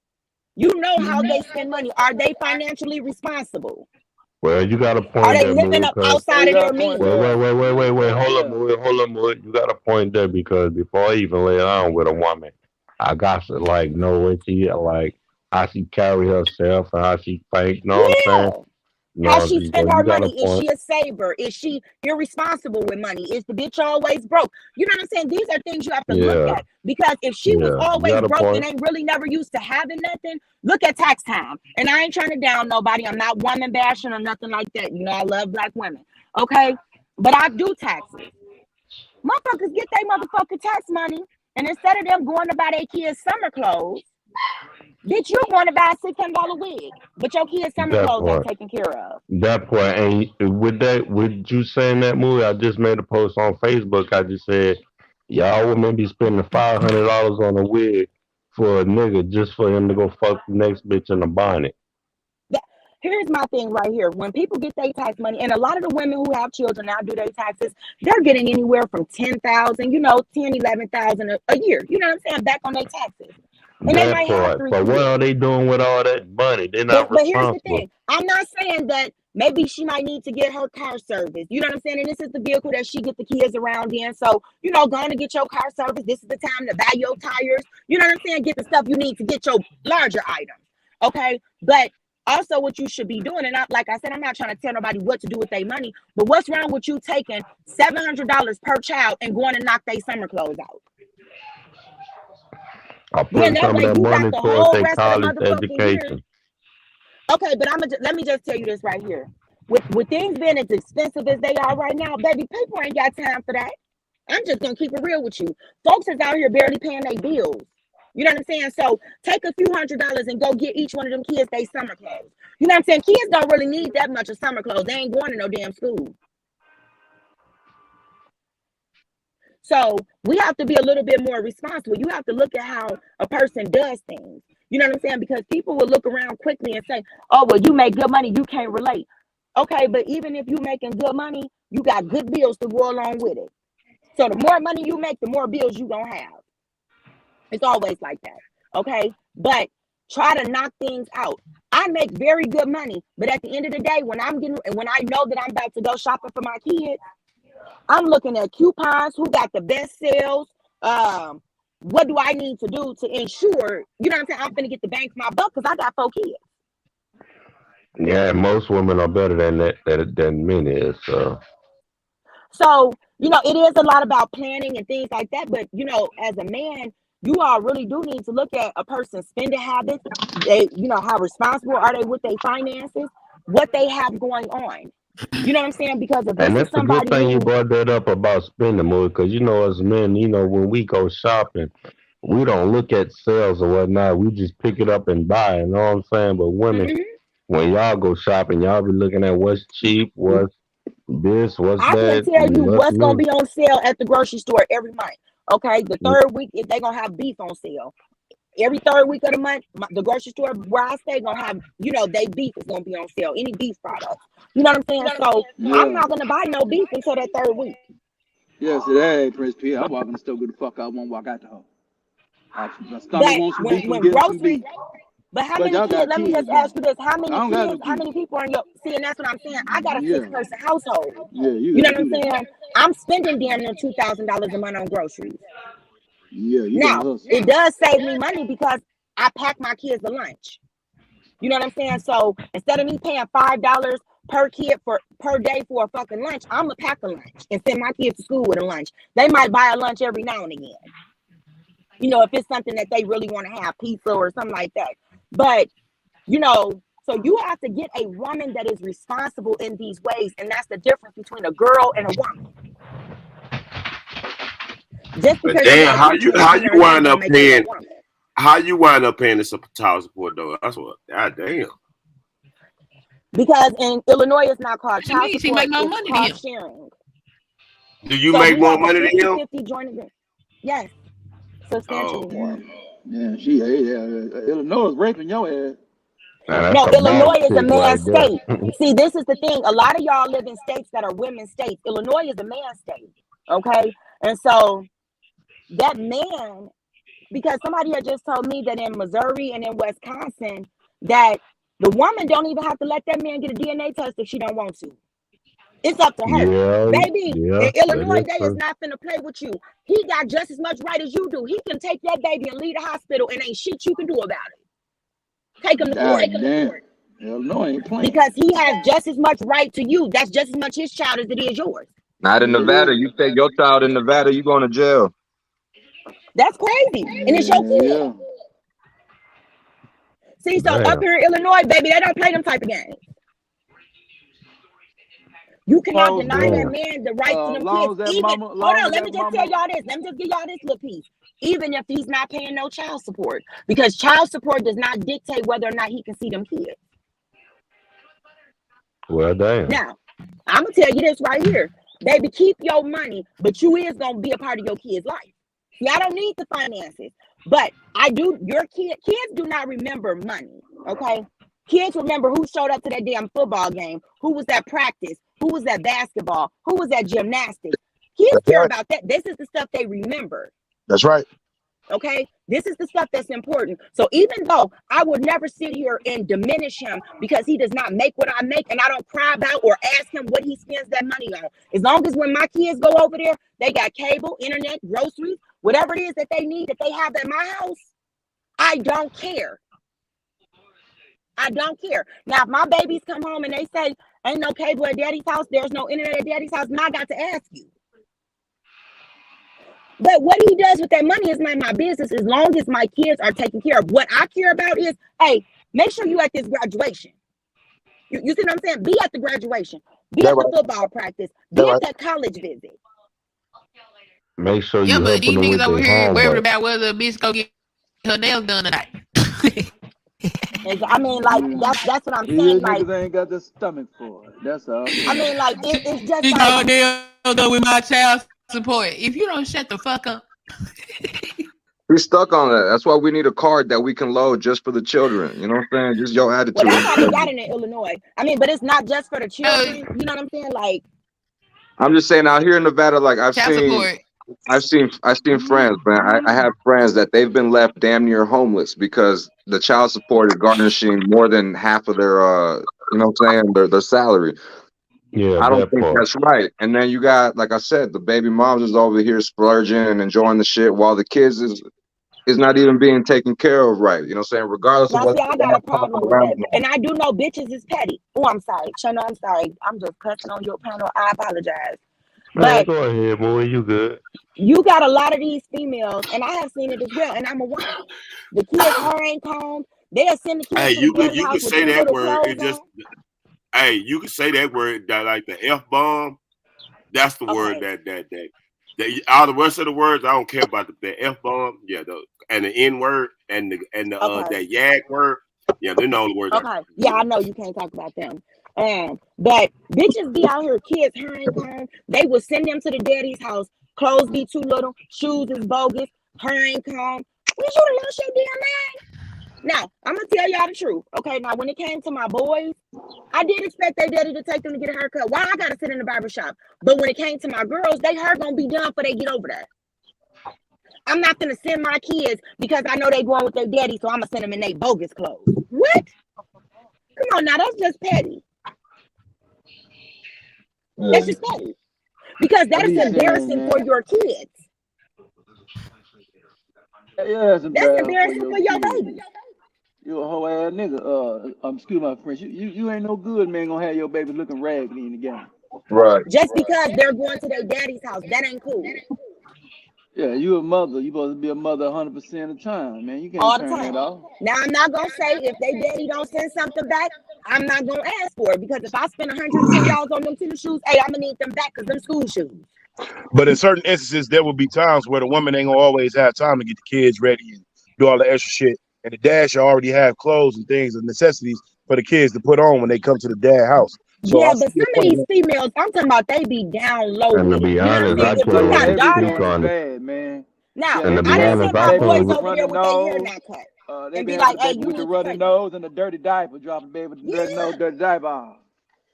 You know how they spend money. Are they financially responsible? Well, you got a Are point they there, living Marie, up because Yeah, outside you of got their a point well, means? there. wait, Yeah. hold up, Marie. You got a point there because before I even lay down with a woman, I got to like know what she like, how she carry herself and how she think. You know what I'm saying? Yeah. How No, she so spend her you got a money? Is point. she a saver? Is she irresponsible with money? Is the bitch always broke? You know what I'm saying? These are things you have to look Yeah, at because if she was yeah, you always got a broke and point. ain't really never used to having nothing, look at tax time. And I ain't trying to down nobody. I'm not woman bashing or nothing like that. You know, I love black women. Okay. But I do taxes. Motherfuckers get their motherfucking tax money. And instead of them going to buy their kids summer clothes, bitch, you're going to buy a $600 wig. But your kids' summer That clothes ain't part. taken care of. That part. And with you saying that movie, I just made a post on Facebook. I just said, y'all women be spending $500 on a wig. for a nigga just for him to go fuck the next bitch in a bonnet. Here's my thing right here. When people get their tax money, and a lot of the women who have children now do their taxes, they're getting anywhere from 10,000, 10, 11,000 a year. You know what I'm saying? Back on their taxes. And they That might have part. 3 But what kids. are they doing with all that money? They're not But here's the responsible. thing. I'm not saying that maybe she might need to get her car service. You know what I'm saying? And this is the vehicle that she get the kids around in. So, going to get your car service. This is the time to buy your tires. You know what I'm saying? Get the stuff you need to get your larger items. Okay. But also what you should be doing, and like I said, I'm not trying to tell nobody what to do with their money, but what's wrong with you taking $700 per child and going to knock their summer clothes out? I Then put that some of way that you got money the towards whole their rest of the college motherfucking year. education. Okay, but let me just tell you this right here. With things being as expensive as they are right now, baby, people ain't got time for that. I'm just gonna keep it real with you. Folks is out here barely paying their bills. You know what I'm saying? So take a few $100s and go get each one of them kids their summer clothes. You know what I'm saying? Kids don't really need that much of summer clothes. They ain't going to no damn school. So we have to be a little bit more responsible. You have to look at how a person does things. You know what I'm saying? Because people will look around quickly and say, oh, well, you make good money, you can't relate. Okay, but even if you're making good money, you got good bills to go along with it. So the more money you make, the more bills you gonna have. It's always like that. Okay, but try to knock things out. I make very good money, but at the end of the day, when I know that I'm about to go shopping for my kids, I'm looking at coupons, who got the best sales. What do I need to do to ensure, you know what I'm saying, I'm gonna get the bang for my buck because I got 4 kids. Yeah, most women are better than than men is. So, it is a lot about planning and things like that. But, as a man, you all really do need to look at a person's spending habits. They, how responsible are they with their finances, what they have going on. You know what I'm saying? Because if And this is that's a good somebody thing you who, brought that up about spending more, because as men, when we go shopping, we don't look at sales or whatnot. We just pick it up and buy. You know what I'm saying? But women, Mhm. when y'all go shopping, y'all be looking at what's cheap, what's this, what's I can that, tell you what's what's going new. to be on sale at the grocery store every month. Okay. The third week, if they're going to have beef on sale. Every third week of the month, the grocery store where I stay gonna have, they beef is gonna be on sale. Any beef products, you know what I'm saying? So I'm Yeah. not gonna buy no beef until that third week. Yes, it ain't Prince P. I'm walking the store, get the fuck out, won't walk out the home. My stomach But wants some beef, I'm when getting some beef. groceries, but how But many y'all kids? got Let me just kids ask now. you this: how I many don't got kids? no How kids. many people are in your? See, and that's what I'm saying. I got a Yeah. 6-person household. Yeah, you You know gotta what I'm do that. saying? I'm spending damn near $2,000 a month on groceries. Yeah, you gotta Now hustle. it does save me money because I pack my kids a lunch. You know what I'm saying? So instead of me paying $5 per kid per day for a fucking lunch, I'm gonna pack a lunch and send my kids to school with a lunch. They might buy a lunch every now and again. If it's something that they really want to have, pizza or something like that. But so you have to get a woman that is responsible in these ways, and that's the difference between a girl and a woman. Just But because you damn, got a picture in how you her name wind don't up make you a paying? woman. How you wind up paying this child support though? That's what. God damn. Because in Illinois, it's not called What you child mean? She support; make more it's money than called him. sharing. Do you So make we more have a money than him? 50-50 joint agreement. Yes, Oh, substantially more. Yeah, Illinois is raping your ass. Now that's No, a boss Illinois is a chick man's right there. state. See, this is the thing. A lot of y'all live in states that are women's states. Illinois is a man's state. Okay. And so that man, because somebody had just told me that in Missouri and in Wisconsin, that the woman don't even have to let that man get a DNA test if she don't want to. It's up to her. Yeah, Baby, yeah, in that Illinois, is they is true. not finna play with you. He got just as much right as you do. He can take that baby and leave the hospital and ain't shit you can do about it. Take him to court. God damn. Illinois ain't playing. Because he has just as much right to you. That's just as much his child as it is yours. Not in Yeah, it Nevada. is. You take your child in Nevada, you going to jail. That's crazy. And it's your kid. Yeah. See, so up Damn. here in Illinois, baby, they don't play them type of games. You cannot Close deny that Damn. door. man the right to them kids. Long as that Even, mama, hold long on, as let me that just tell mama. y'all this. Let me just give y'all this little piece. Even if he's not paying no child support, because child support does not dictate whether or not he can see them kids. Well, damn. Now, I'm gonna tell you this right here. Baby, keep your money, but you is gonna be a part of your kid's life. See, I don't need the finances. But kids do not remember money. Okay. Kids remember who showed up to that damn football game, who was at practice, who was at basketball, who was at gymnastics. Kids That's care right. about that. This is the stuff they remember. That's right. Okay, this is the stuff that's important. So even though I would never sit here and diminish him because he does not make what I make, and I don't cry about or ask him what he spends that money on, as long as when my kids go over there, they got cable, internet, groceries, whatever it is that they need, that they have at my house, I don't care. I don't care. Now, if my babies come home and they say, ain't no cable at daddy's house, there's no internet at daddy's house, now I got to ask you. But what he does with that money is not my business as long as my kids are taken care of. What I care about is, hey, make sure you at this graduation. You see what I'm saying? Be at the graduation. Be That at the right. football practice. That Be at right. that college visit. Make sure Yeah, you but helping these them niggas with over their here worried homework. about whether a bitch go get her nails done tonight. I mean, like, that's what I'm saying. These Like, niggas ain't got the stomach for it. That's all. I mean, like, it's just She like, got her nails done with my child support. If you don't shut the fuck up. We stuck on that. That's why we need a card that we can load just for the children. You know what I'm saying? Just your well, attitude. that's how they got it in Illinois. I mean, but it's not just for the children. Oh, You know what I'm saying? Like, I'm just saying out here in Nevada, like child support. I've seen friends, man. I have friends that they've been left damn near homeless because the child support is garnishing more than half of their you know what I'm saying, their salary. Yeah, I don't that think part. that's right. And then you got, like I said, the baby moms is over here splurging and enjoying the shit while the kids is not even being taken care of right. You know what I'm saying? Regardless of now, what see, I got a problem with that. And I do know bitches is petty. Oh, I'm sorry. Shana, I'm sorry. I'm just cussing on your panel. I apologize. Man, But go ahead, boy. You good? you got a lot of these females, and I have seen it as well, and I'm a woman. The kids' hair ain't combed. They'll send the Hey, kids to the daddy you house could with say too that little word. clothes It just on. hey, you could say that word that like the F bomb. That's the word Okay. that all the rest of the words I don't care about the F bomb. Yeah, and the N word and the Okay. that YAG word. Yeah, they're the only words I Okay. Yeah, I know you can't talk about them. But bitches be out here, kids hair ain't combed. They will send them to the daddy's house. Clothes be too little, shoes is bogus, hair ain't combed. We should have lost your damn man. Now, I'm gonna tell y'all the truth. Okay, now when it came to my boys, I did expect their daddy to take them to get a haircut. Why I gotta sit in the barber shop? But when it came to my girls, they hair gonna be done before they get over there. I'm not gonna send my kids because I know they going with their daddy, so I'm gonna send them in their bogus clothes. What? Come on now, that's just petty. That's just petty. Because I that is be saying, embarrassing for man. your kids. Yeah, it's That's embarrassing for embarrassing your for your kids. babies. You a whole ass nigga. Excuse my French. You ain't no good, man. Gonna have your baby looking raggedy in the game. Right. Just because they're going to their daddy's house, that ain't cool. Yeah, you a mother. You supposed to be a mother 100% of the time, man. You can't All the turn that time. off. Now I'm not gonna say if they daddy don't send something back, I'm not gonna ask for it because if I spend $110 on them tennis shoes, hey, I'm gonna need them back because them school shoes. But in certain instances, there will be times where the woman ain't gonna always have time to get the kids ready and do all the extra shit. And the dad should already have clothes and things and necessities for the kids to put on when they come to the dad house. So I Yeah, but see your some of point, these man. females, I'm talking about they be down low And to with it. be You know what I'm honest, saying? I Yeah, If can't you but what got really they be speak daughters, doing is on it. bad, man. now And Yeah, to they I be be done honest, sent having I my babies can't. boys with the over there running with their hair nose. not cut They and be be having like, the hey, baby you with the need to runny take them. nose and the dirty diaper, dropping the baby with the dirty nose, Yeah, dirty diaper off.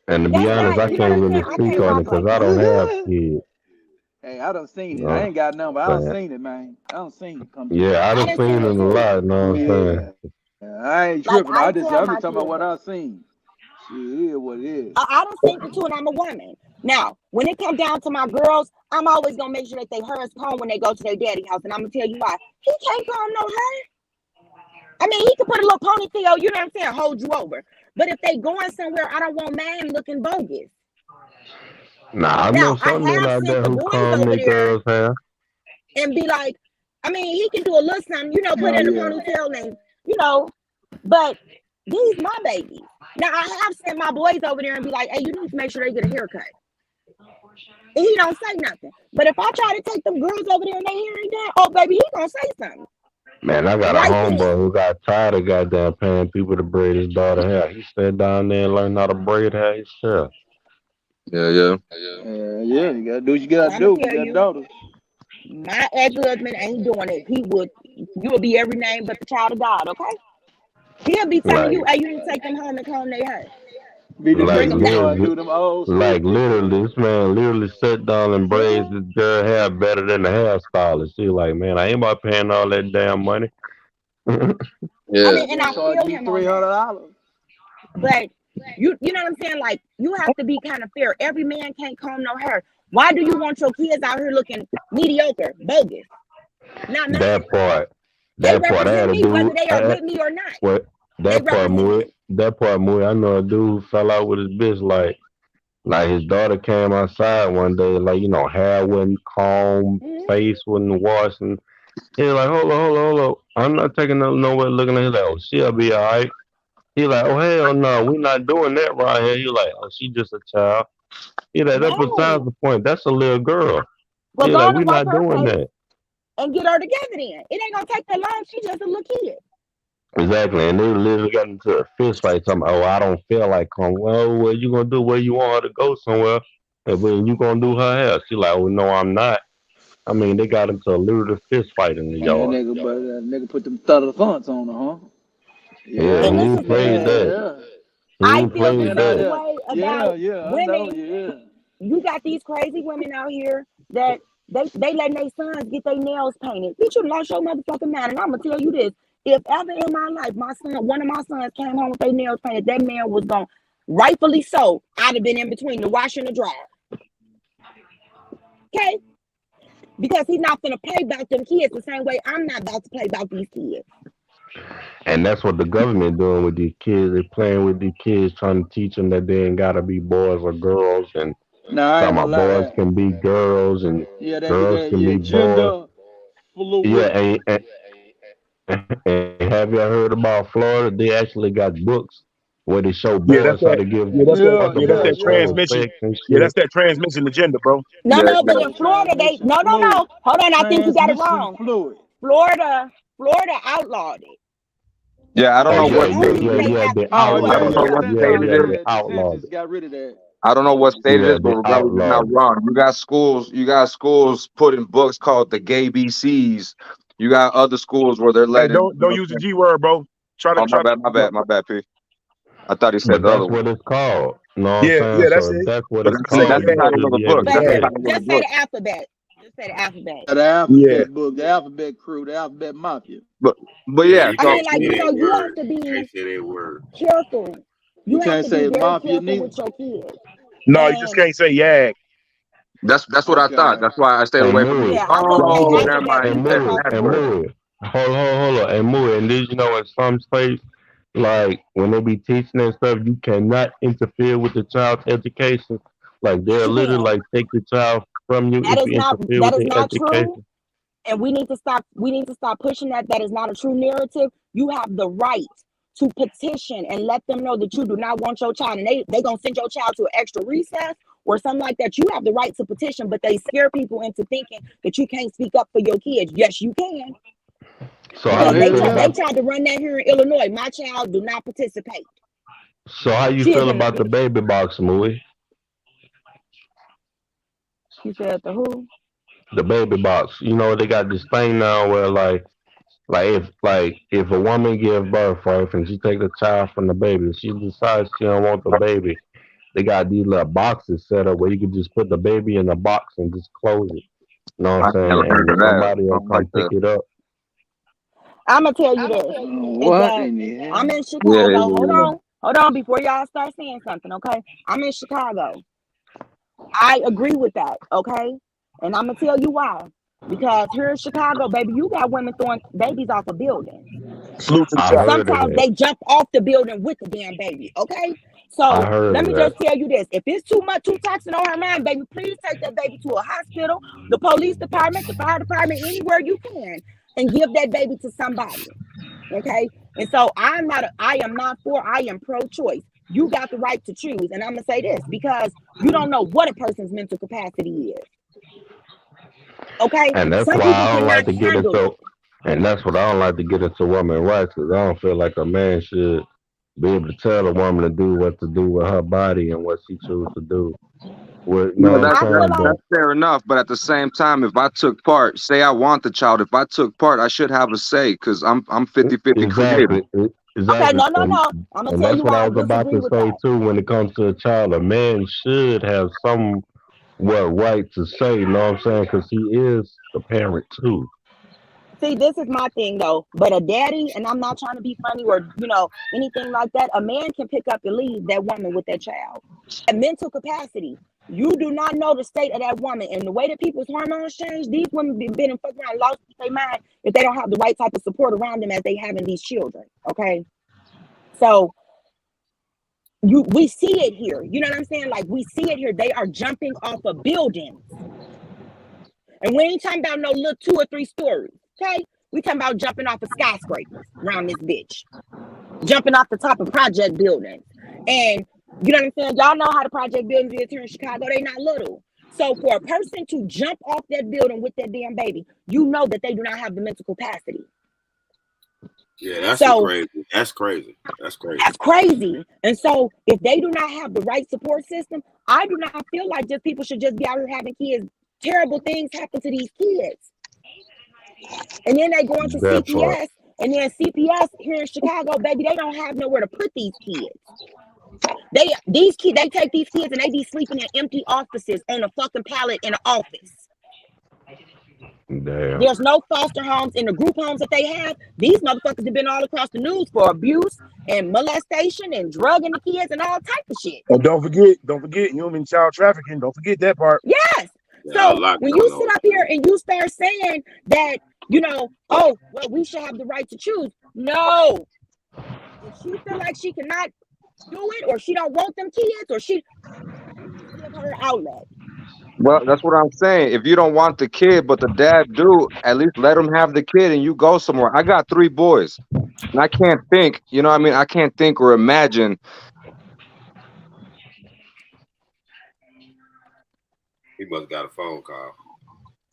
And to be that's honest, right. I You know what can't I'm really saying? I speak came on off it because like I that. don't have kids. Hey, I done seen You it. I know ain't got none, but I what done I'm saying? seen it, man. I done seen it come true. Yeah, I I done done seen seen it it a too. lot. You know what I'm saying? Yeah, I ain't Like tripping. I I'm tell just my talking about kids what that. I seen. Shit, it is what it is. I done seen it too, and I'm a woman. Now, when it comes down to my girls, I'm always gonna make sure that they hair is combed when they go to their daddy house, and I'm gonna tell you why. He can't comb no hair. I mean, he can put a little ponytail, you know what I'm saying, hold you over. But if they going somewhere, I don't want man looking bogus. Nah, I know Now, I some men have out sent there the who boys comb over their there girls' hair. and be like, I mean, he can do a little something, you know, put Oh in a yeah. ponytail and, you know, but these my babies. Now, I have sent my boys over there and be like, hey, you need to make sure they get a haircut. And he don't say nothing. But if I try to take them girls over there and they hair ain't done, oh, baby, he gonna say something. Man, I got a Right homeboy then. who got tired of goddamn paying people to braid his daughter hair. He sat down there and learned how to braid hair himself. Yeah, yeah. Yeah, you gotta do what you gotta I'm gonna do. You tell got you, daughters. my ex-husband ain't doing it. He would You will be every name but the child of God, okay? He'll be telling Like you, hey, you need to take them home and comb their hair Beat the and bring like them pictures down. or literally do them old school like pictures. literally this man literally sat down and braids Yeah. this girl hair better than the hairstylist. She like, man, I ain't about paying all that damn money. I Yeah. mean, And and then I charge feel you him on that. $300. But you know what I'm saying? Like, you have to be kind of fair. Every man can't comb no hair. Why do you want your kids out here looking mediocre, bogus? Not That mine. part, They that part, I represent had a me, whether dude. they are with me or not. What They that part, represent Moy, me. I know a dude fell out with his bitch. Like his daughter came outside one day, like hair wasn't combed, Mhm. face wasn't washed, and he was like, hold on, I'm not taking no nowhere looking at her. Like, oh, she'll be all right. He like, oh hell no, we not doing that right here. He like, oh, she just a child. He like, that besides No. the point. That's a little girl. Well, He go like, on we and wipe not her doing face that. and get her together then. It ain't gonna take that long. She just a little kid. Exactly, and they literally got into a fist fight. Talking, oh, I don't feel like coming. Well, what you gonna do? Where you want her to go somewhere? And when you gonna do her hair? She like, oh no, I'm not. I mean, they got into a literal fist fight in the yard. That nigga put them thunder thunts on her, huh? Yeah, Yeah, And he this yeah, is ain't the played thing. that. yeah. He I ain't That feel the played man out that. same there. way Yeah, about yeah, I know, women. yeah. You got these crazy women out here that they letting their sons get their nails painted. Bitch, you lost your motherfucking mind. And I'm gonna tell you this: if ever in my life one of my sons came home with their nails painted, that man was gone. Rightfully so. I'd have been in between the wash and the dryer. Okay, because he's not gonna play about them kids the same way I'm not about to play about these kids. And that's what the government doing with these kids. They playing with these kids, trying to teach them that they ain't gotta be boys or girls, and Nah, I ain't talking gonna about lie boys that. can be girls and Yeah, girls can yeah, be boys. gender Yeah, fluid. and have y'all heard about Florida? They actually got books where they show Yeah, boys that's how to that. give Yeah, other yeah, boys That some yeah. transmission. respect and Yeah, shit. that's that transmission agenda, bro. No, Yeah. no, Yeah, but Yeah. in Florida, they transmission fluid. no. Hold on, I think you got it Transmission wrong. fluid. Florida outlowed it. In Yeah. I don't Oh know Florida, yeah, what yeah, state only it yeah, is. they yeah. have They Oh I yeah, don't outlawed know it. yeah. what Yeah, state Fentanyl it yeah, got they is. that. outlawed DeSantis it. got rid of that. I don't know what state it Yeah, is, but they regardless, you're not outlawed it. wrong. You got schools. You got schools putting books called the gay BCs. You got other schools where they're Hey, letting. don't use the G word, bro. Try to Oh, my try to. bad. My bad. My bad, P. I thought he said But the other that's one. what it's called. You know what I'm Yeah, saying? yeah, that's So if it. that's what But it's Say that's called, the you yeah, title should of the be able book. to but That's the say just it. title of the just say book. the alphabet. Just say the alphabet. The yeah. alphabet book, the alphabet crew, the alphabet mafia. But but Yeah, yeah. you I So can't mean, like, say that you have word. to You can't be say that word. careful. You You have can't to be say very mafia careful neither. with your kids. No, you just And can't say yag. that's what I thought. Okay. That's why I stayed And away from it. move it. yeah, I wouldn't say Oh, And never alphabet mind. He and said because move it. And category. move it. Hold on. And move it. And did you know in some states, like when they be teaching that stuff, you cannot interfere with the child's education. Like yes, they'll you literally can. like take the child from you if you interfere That with is their not true. education. And we need to stop pushing that. That is not a true narrative. You have the right to petition and let them know that you do not want your child, and they gonna send your child to an extra recess or something like that. You have the right to petition, but they scare people into thinking that you can't speak up for your kids. Yes, you can, So how Oh because you hell feel yeah. they about tried to run that here in Illinois. My child do not participate. so how you She is feel in about the the. baby box movie? You said the who? The baby box. You know they got this thing now where like if a woman give birth, right, and she take the child from the baby, she decides she don't want the baby. They got these little boxes set up where you can just put the baby in a box and just close it. You know what I I'm saying? never heard And of that. somebody will Something come like pick that. it up. I'm gonna tell you this. Is What that in the I'm hell? in Yeah, yeah, Chicago. yeah. Hold on, before y'all start saying something, okay? I'm in Chicago. I agree with that, okay? And I'm gonna tell you why. Because here in Chicago, baby, you got women throwing babies off of buildings. Salute to the I And shot. heard of sometimes that. they jump off the building with the damn baby, okay? I So heard let of me just that. tell you this. If it's too much, too toxic on her mind, baby, please take that baby to a hospital, the police department, the fire department, anywhere you can, and give that baby to somebody. Okay. And so I am not for, I am pro-choice. You got the right to choose. And I'm gonna say this because you don't know what a person's mental capacity is. Okay. And that's Some why people I don't like cannot to get handle into it. and that's what I don't like to get into women rights because I don't feel like a man should be able to tell a woman to do what to do with her body and what she chooses to do. What? No, No, I'm I feel saying, like but that's fair enough. But at the same time, if I took part, say I want the child, if I took part, I should have a say because I'm 50-50 creator. exactly, okay, exactly, no. I'm gonna and tell that's you what why I I was about disagree to with say that. too. When it comes to a child, a man should have some right to say. You know what I'm saying? Because he is the parent too. See, this is my thing though. But a daddy, and I'm not trying to be funny or anything like that. A man can pick up and leave that woman with that child. At mental capacity, you do not know the state of that woman and the way that people's hormones change. These women been and fuck around, lost their mind if they don't have the right type of support around them as they having these children. Okay, so we see it here. You know what I'm saying? Like we see it here. They are jumping off of buildings, and we ain't talking about no little 2 or 3 stories. Okay, we talking about jumping off of skyscrapers around this bitch, jumping off the top of project buildings. And you know what I'm saying? Y'all know how the project buildings is here in Chicago. They not little. So for a person to jump off that building with that damn baby, you know that they do not have the mental capacity. Yeah, that's So crazy. That's crazy. That's crazy. that's crazy. And so if they do not have the right support system, I do not feel like just people should just be out here having kids. Terrible things happen to these kids. And then they go into That part. CPS, and then CPS here in Chicago, baby, they don't have nowhere to put these kids. They take these kids and they be sleeping in empty offices on a fucking pallet in an office. Damn. There's no foster homes in the group homes that they have. These motherfuckers have been all across the news for abuse and molestation and drugging the kids and all type of shit. And don't forget, human child trafficking. Don't forget that part. Yes. Yeah, a So lot when you going sit on. up here and you start saying that, oh, well, we should have the right to choose. No. If she feel like she cannot do it, or she don't want them kids, or you just give her outlet. Well, that's what I'm saying. If you don't want the kid, but the dad do, at least let him have the kid and you go somewhere. I got 3 boys, and I can't think. You know what I mean? I can't think or imagine. He must have got a phone call.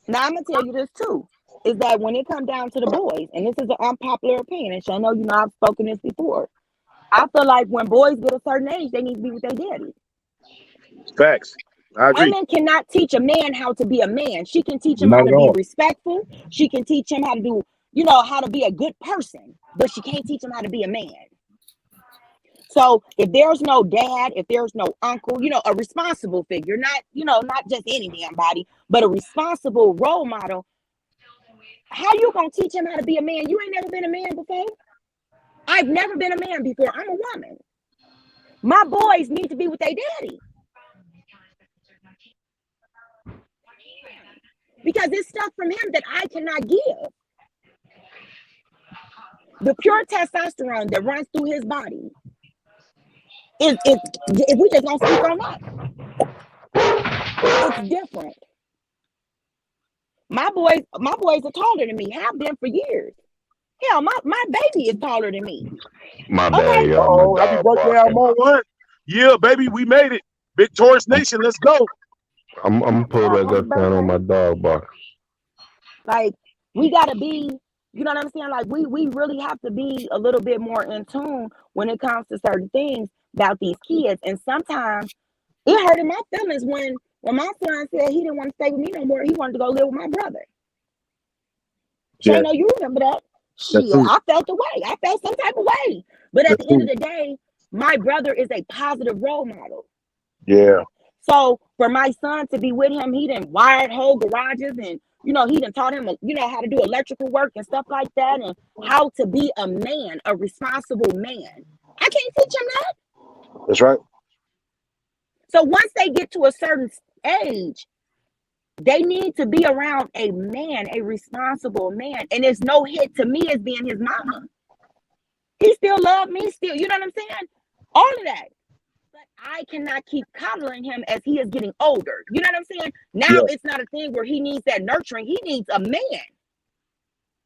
Now I'm gonna tell you this too, is that when it comes down to the boys, and this is an unpopular opinion, and I know I've spoken this before. I feel like when boys get a certain age, they need to be with their daddy. Facts. I agree. Women cannot teach a man how to be a man. She can teach him how Not to at be all. respectful. She can teach him how to do, how to be a good person, but she can't teach him how to be a man. So if there's no dad, if there's no uncle, a responsible figure, not just any damn body, but a responsible role model, how you gonna teach him how to be a man? You ain't never been a man before. I've never been a man before. I'm a woman. My boys need to be with their daddy. Because it's stuff from him that I cannot give. The pure testosterone that runs through his body is if we just don't speak on that, it's different. My boys are taller than me, have been for years. Hell, my baby is taller than me. My Okay. bad, y'all. My Oh, happy dog birthday, barking. Almo. Yeah, baby, we made it. Victorious Nation, let's go. I'm gonna pull back Happy up down on birthday. my dog barking. Like, we gotta be, you know what I'm saying? Like, we really have to be a little bit more in tune when it comes to certain things about these kids. And sometimes it hurted my feelings when my son said he didn't want to stay with me no more. He wanted to go live with my brother. Yeah, Shane, you remember that? that's Shit, true. I felt the way. I felt some type of way. But at That's the end of true. the day, my brother is a positive role model. Yeah, So for my son to be with him, he done wired whole garages, and he done taught him how to do electrical work and stuff like that, and how to be a man, a responsible man. I can't teach him that. that's right. So once they get to a certain age, they need to be around a man, a responsible man. And it's no hit to me as being his mama. He still loved me, still, you know what I'm saying? All of that. But I cannot keep coddling him as he is getting older. You know what I'm saying? Now Yeah, it's not a thing where he needs that nurturing. He needs a man.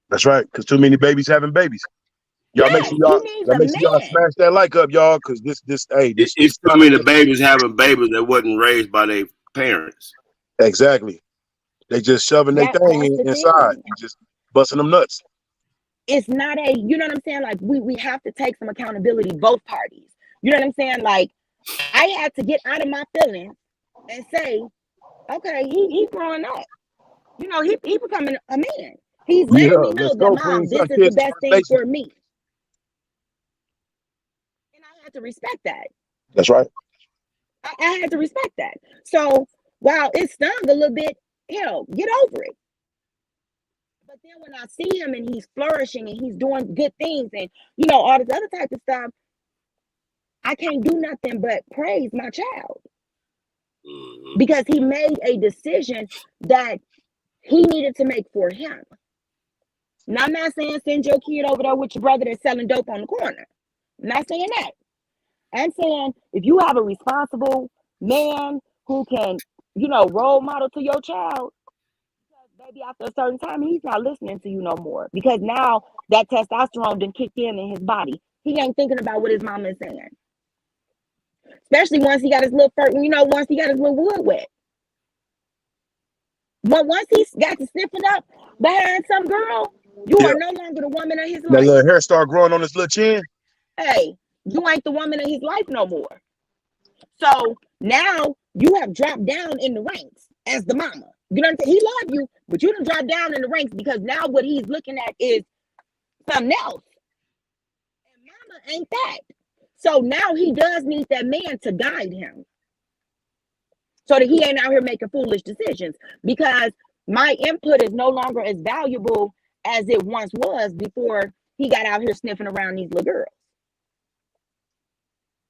that's right. Because too many babies having babies. Y'all make Yes, sure he y'all, needs y'all a make sure y'all man. smash that like up, y'all. Because this It's too kind of many babies having babies that wasn't raised by their parents. exactly. They just shoving their thing That's the inside thing. and just busting them nuts. It's not you know what I'm saying? Like we have to take some accountability, both parties. You know what I'm saying? Like I had to get out of my feelings and say, okay, he growing up. You know, he becoming a man. He's Yeah, letting me know let's that, go, mom, Queen. this Suck is the this best thing conversation. for me. And I had to respect that. That's right. I had to respect that. So while it stung a little bit, hell, get over it. But then when I see him and he's flourishing and he's doing good things and all this other type of stuff, I can't do nothing but praise my child because he made a decision that he needed to make for him. Now, I'm not saying send your kid over there with your brother that's selling dope on the corner. I'm not saying that. I'm saying if you have a responsible man who can, role model to your child, maybe after a certain time, he's not listening to you no more because now that testosterone done kicked in his body. He ain't thinking about what his mama is saying. Especially once he got his little once he got his little wood wet. But once he got to sniffing up behind some girl, you Yeah. are no longer the woman of his That life. little hair start growing on his little chin. Hey, you ain't the woman of his life no more. So now you have dropped down in the ranks as the mama. You know what I'm saying? He loved you, but you done dropped down in the ranks because now what he's looking at is something else. And mama ain't that. So now he does need that man to guide him so that he ain't out here making foolish decisions because my input is no longer as valuable as it once was before he got out here sniffing around these little girls.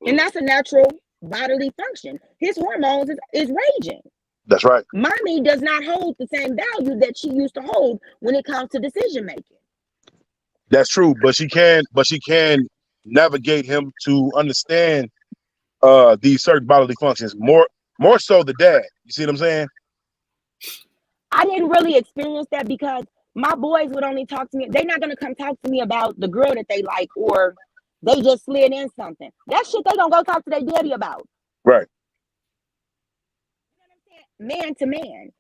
And that's a natural bodily function. His hormones is raging. That's right. Mommy does not hold the same value that she used to hold when it comes to decision making. That's true, but she can navigate him to understand these certain bodily functions more so the dad. You see what I'm saying? I didn't really experience that because my boys would only talk to me. They're not gonna come talk to me about the girl that they like or they just slid in something. That shit they gonna go talk to their daddy about. Right. You know what I'm saying? Man to man.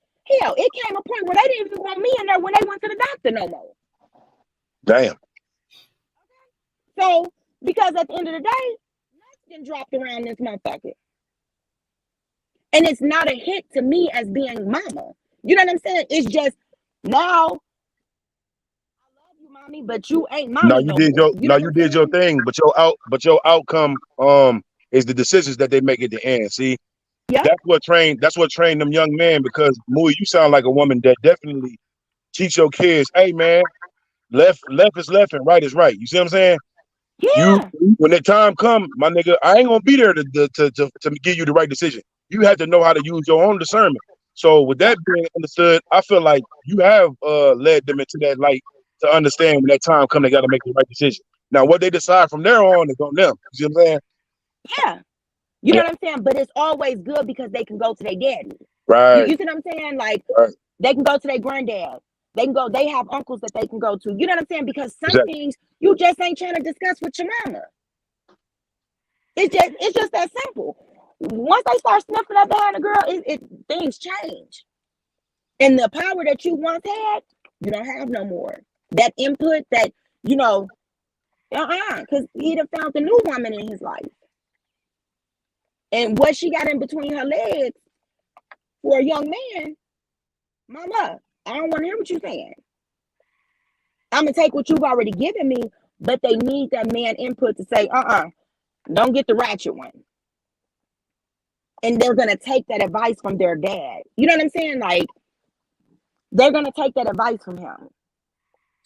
Hell, it came a point where they didn't even want me in there when they went to the doctor no more. Damn. So, because at the end of the day, nothing dropped around this motherfucker. And it's not a hit to me as being mama. You know what I'm saying? It's just now, I love you, mommy, but you ain't Now mommy you no did more. your You know what I'm saying? thing, but your outcome is the decisions that they make at the end. See, Yep. that's what trained them young men because Mui, you sound like a woman that definitely teach your kids, hey man, left is left and right is right. You see what I'm saying? You Yeah. when the time come, my nigga, I ain't gonna be there to give you the right decision. You have to know how to use your own discernment. So with that being understood, I feel like you have led them into that light to understand when that time come, they got to make the right decision. Now, what they decide from there on is on them. You see what I'm saying? Yeah. You know Yeah. what I'm saying? But it's always good because they can go to their daddy. Right. You see what I'm saying? Like, Right. they can go to their granddad. They have uncles that they can go to. You know what I'm saying? Because some Exactly. things you just ain't trying to discuss with your mama. It's just that simple. Once they start sniffing up behind a girl, things change. And the power that you once had, you don't have no more. That input that, because he'd have found a new woman in his life. And what she got in between her legs for a young man, mama, I don't want to hear what you're saying. I'm going to take what you've already given me, but they need that man input to say, don't get the ratchet one. And they're going to take that advice from their dad. You know what I'm saying? Like, they're going to take that advice from him.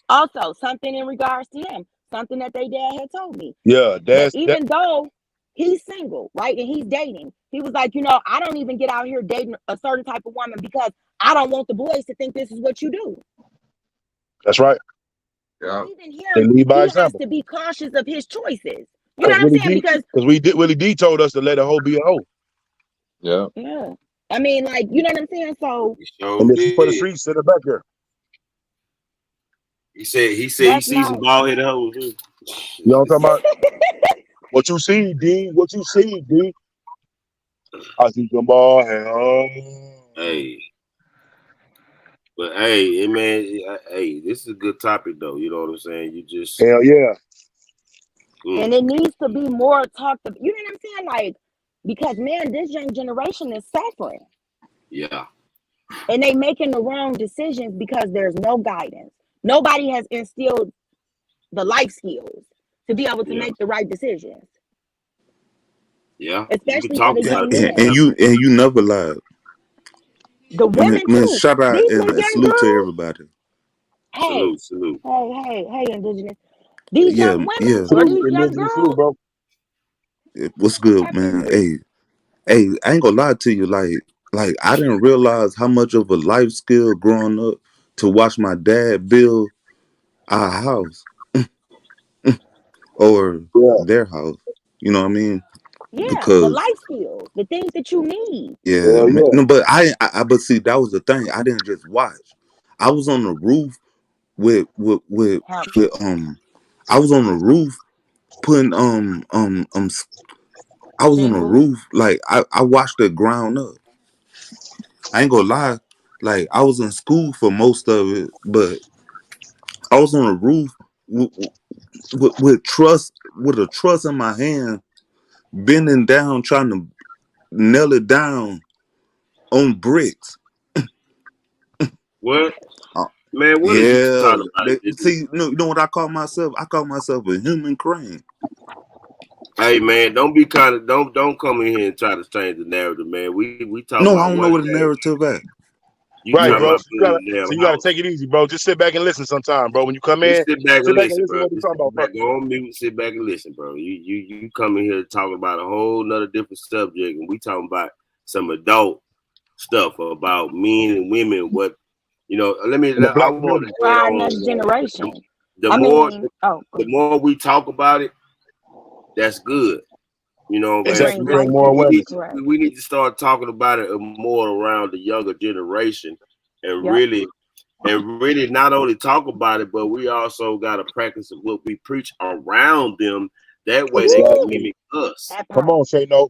Also, something in regards to him, something that their dad had told me. Yeah, That that's that. even though he's single, right, and he's dating, he was like, I don't even get out here dating a certain type of woman because I don't want the boys to think this is what you do. That's right. Yeah. Even They him, lead by he has example. to be cautious of his choices. You know Because what I'm saying? Because Willie D told us to let a hoe be a hoe, Yeah. yeah, I mean, like, you know what I'm saying. So He and sure then she for the did. streets, sit her back there. He that's sees some not. bald headed hoes too. You know what I'm talking about? What you see, D? What you see, D? I see some ball head. Hey, but hey, man, hey, this is a good topic though. You know what I'm saying? You just Hell yeah. And it needs to be more talked about. You know what I'm saying? Like, Because man, this young generation is suffering. Yeah. And they making the wrong decisions because there's no guidance. Nobody has instilled the life skills to be able to Yeah. make the right decisions, Yeah. You can especially for talk the about young it. And, men. you never lied. The women Man, too. shout out These little and young salute to girls. everybody. Hey, Salute, salute. hey, indigenous. These Yeah, young women yeah. or Salute, these young indigenous salute, girls. bro. What's good, Happy man? indigenous. Hey, I ain't gonna lie to you. Like I didn't realize how much of a life skill growing up to watch my dad build our house or Yeah, their house. You know what I mean? Yeah, the Because life skills, the things that you need. yeah, hell man, yeah. no, but but see, that was the thing. I didn't just watch. I was on the roof with with with Help. with I was on the roof putting I was on the Shingles. roof like I watched the ground up. I ain't gonna lie, like I was in school for most of it, but I was on the roof with trust with a truss in my hand, bending down trying to nail it down on bricks. What? Uh, Man, what is you yeah, talking about? see, you know what I call myself? I call myself a human crane. Hey man, don't be kind of don't come in here and try to change the narrative, man. We talking No, I about don't know one where the thing. narrative at. You Right, talking Yeah. bro. about So building a damn you gotta house. take it easy, bro. Just sit back and listen sometime, bro. When you come in, Just sit back sit and back and listen, listen to bro. what we're Just talking about sit back, first. go on mute, sit back and listen, bro. You come in here talking about a whole nother different subject, and we talking about some adult stuff about men and women. What In the I black want community. to For head our on. next generation. The I more mean, oh, go the ahead. more we talk about it, that's good. You know what It I'm Exactly. brings saying? Bring life more to We it. need awareness. to, Correct. we need to start talking about it more around the younger generation, and Yep. really not only talk about it, but we also got to practice what we preach around them. That way they can Woo! Exactly. mimic us, That Come part. on, say no.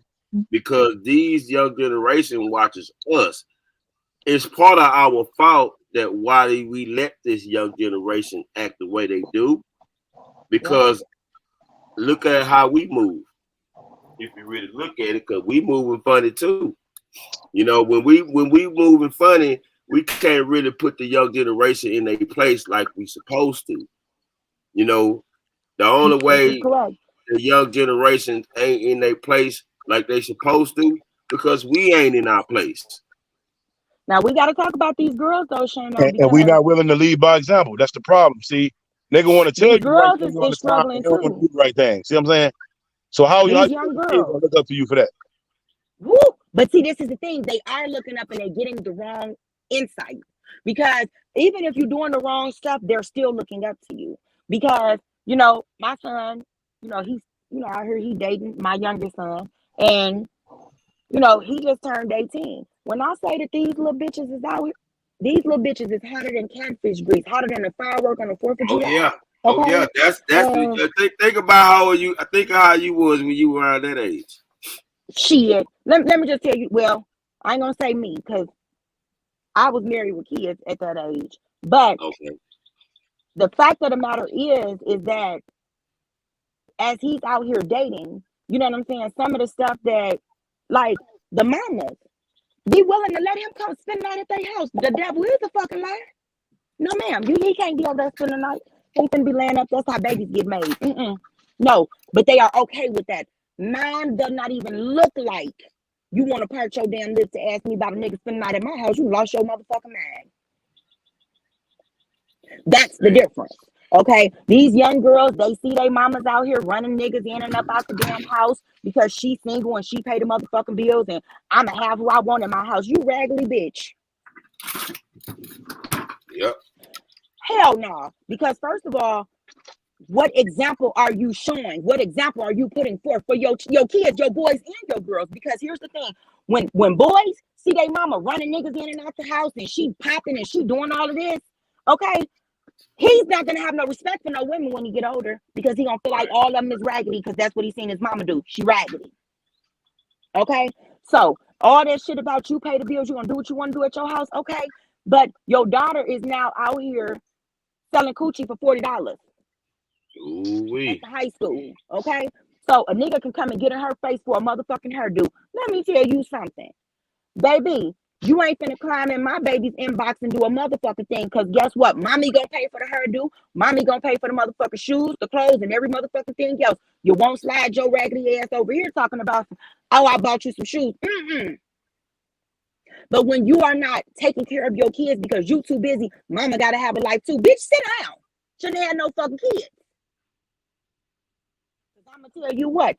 because these young generation watches us. It's part of our fault that why we let this young generation act the way they do, Yep. because look at how we move. If you really look at it, because we moving funny too. You know, when we moving funny, we can't really put the young generation in their place like we supposed to. You know, the only This is way correct. the young generation ain't in their place like they supposed to because we ain't in our place. Now we got to talk about these girls though, Shano, And we because not willing to lead by example. That's the problem. See, nigga want to tell these you the right girls thing all is the time, but struggling they don't want to too. do the right thing. See what I'm saying? So how you These think young the kids girls. gonna look up to you for that? Woo! But see, this is the thing. They are looking up and they're getting the wrong insight. Because even if you're doing the wrong stuff, they're still looking up to you. Because, my son, he's, out here, he dating my youngest son. And, he just turned 18. When I say that these little bitches is out here, these little bitches is hotter than catfish grease, hotter than the firework on the 4th of Oh July. yeah, oh Okay? yeah. That's And think about how you. I think how you was when you were around that age. shit. Let me just tell you, well, I ain't gonna say me, because I was married with kids at that age. But Okay. the fact of the matter is that as he's out here dating, you know what I'm saying? Some of the stuff that, like, the mamas, be willing to let him come spend the night at their house. The devil is a fucking liar. No, ma'am, he can't be over there spending the night. He finna be laying up. That's how babies get made. Mm-mm. No, but they are okay with that. Mine does not even look like you want to part your damn lips to ask me about a nigga spending the night at my house. You lost your motherfucking mind. That's the difference. Okay, these young girls, they see their mamas out here running niggas in and up out the damn house because she's single and she paid the motherfucking bills and I'ma have who I want in my house. You raggedy bitch. Yep. Hell no. Because first of all, what example are you showing? What example are you putting forth for your kids, your boys and your girls? Because here's the thing: when boys see their mama running niggas in and out the house and she popping and she doing all of this, okay, he's not gonna have no respect for no women when he get older because he gonna feel like Right. all of them is raggedy because that's what he's seen his mama do. She raggedy. Okay, so all that shit about you pay the bills, you gonna do what you want to do at your house, okay? But your daughter is now out here selling coochie for $40 Ooh at wee. the high school. Okay, So a nigga can come and get in her face for a motherfucking hairdo. Let me tell you something, baby. You ain't finna climb in my baby's inbox and do a motherfucking thing. Cause guess what? Mommy gonna pay for the hairdo. Mommy gonna pay for the motherfucking shoes, the clothes, and every motherfucking thing else. You won't slide your raggedy ass over here talking about, oh, I bought you some shoes. But when you are not taking care of your kids because you too busy, mama gotta have a life too. Bitch, sit down. Shouldn't have no fucking kids. Cause I'm gonna tell you what.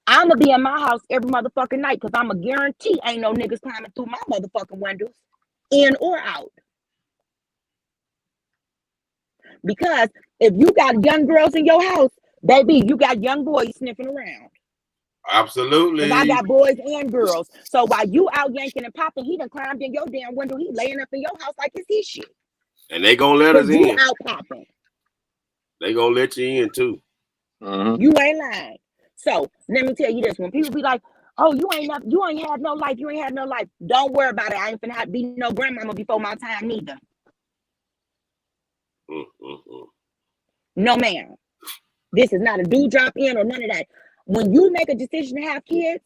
I'm gonna be in my house every motherfucking night because I'm gonna guarantee ain't no niggas climbing through my motherfucking windows, in or out. Because if you got young girls in your house, baby, you got young boys sniffing around. Because I Absolutely. got boys and girls. So while you out yanking and popping, he done climbed in your damn window. He laying up in your house like it's his shit. And they gonna let us Because you in. out popping. They gonna let you in too. You ain't lying. So let me tell you this: when people be like, "Oh, you ain't had no life, you ain't had no life," don't worry about it. I ain't finna have to be no grandmama before my time neither. No, ma'am. This is not a do drop in or none of that. When you make a decision to have kids,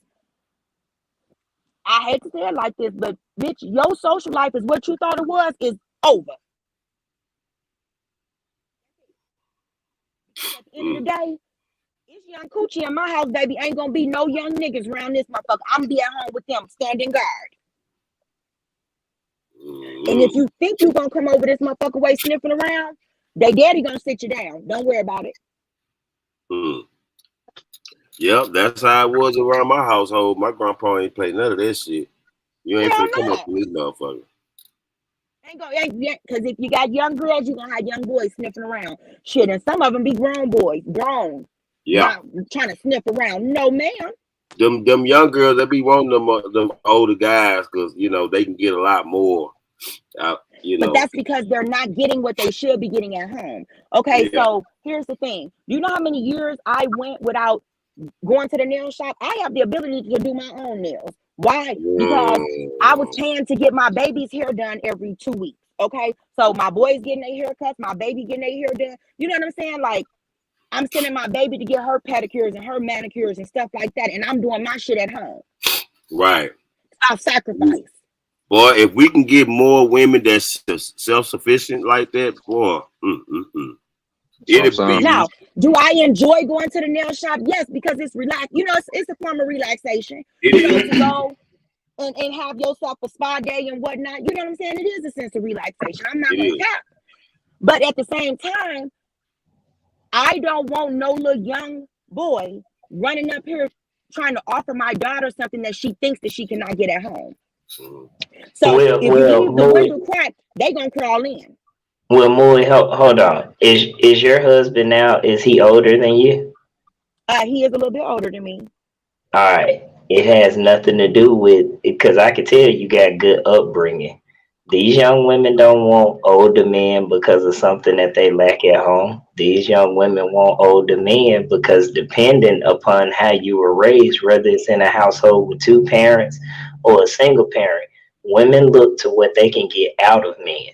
I hate to say it like this, but bitch, your social life is what you thought it was is over. At the end of the day, it's young coochie in my house, baby. Ain't gonna be no young niggas around this motherfucker. I'm gonna be at home with them, standing guard. And if you think you gonna come over this motherfucker way sniffing around, they daddy gonna sit you down. Don't worry about it. Yep, that's how it was around my household. My grandpa ain't play none of that shit. You ain't finna come up with this motherfucker. Because if you got young girls, you gonna have young boys sniffing around. Shit, and some of them be grown boys, grown. Yeah. Trying to sniff around. No, ma'am. Them young girls, they be wanting them older guys because, you know, they can get a lot more. But that's because they're not getting what they should be getting at home. Okay, yeah. So here's the thing. You know how many years I went without going to the nail shop? I have the ability to do my own nails. Why? Because I was paying to get my baby's hair done every 2 weeks. Okay, so my boys getting their haircuts, my baby getting their hair done. You know what I'm saying? Like, I'm sending my baby to get her pedicures and her manicures and stuff like that, and I'm doing my shit at home. Right. I'll sacrifice. Boy, if we can get more women that's self-sufficient like that, boy, it'll be. Now, do I enjoy going to the nail shop? Yes, because it's relaxed. You know, it's a form of relaxation. To go and have yourself a spa day and whatnot. You know what I'm saying? It is a sense of relaxation. I'm not going to cap. But at the same time, I don't want no little young boy running up here trying to offer my daughter something that she thinks that she cannot get at home. So if you leave the window cracked, they gonna crawl in. Well, Moy, hold on. Is your husband now? Is he older than you? He is a little bit older than me. All right. It has nothing to do with, because I can tell you got good upbringing. These young women don't want older men because of something that they lack at home. These young women want older men because, depending upon how you were raised, whether it's in a household with two parents or a single parent, women look to what they can get out of men.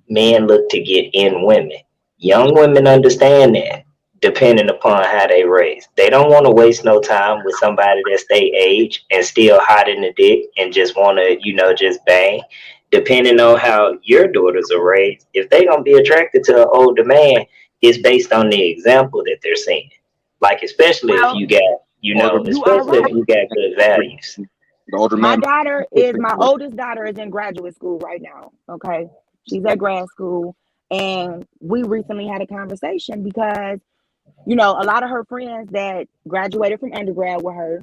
Men look to get in women. Young women understand that, depending upon how they raise. They don't want to waste no time with somebody that's their age and still hot in the dick and just want to, just bang. Depending on how your daughters are raised, if they gonna be attracted to an older man, it's based on the example that they're seeing. Like, especially if you got, if you got good values. My oldest daughter is in graduate school right now. Okay, she's at grad school, and we recently had a conversation because, a lot of her friends that graduated from undergrad with her,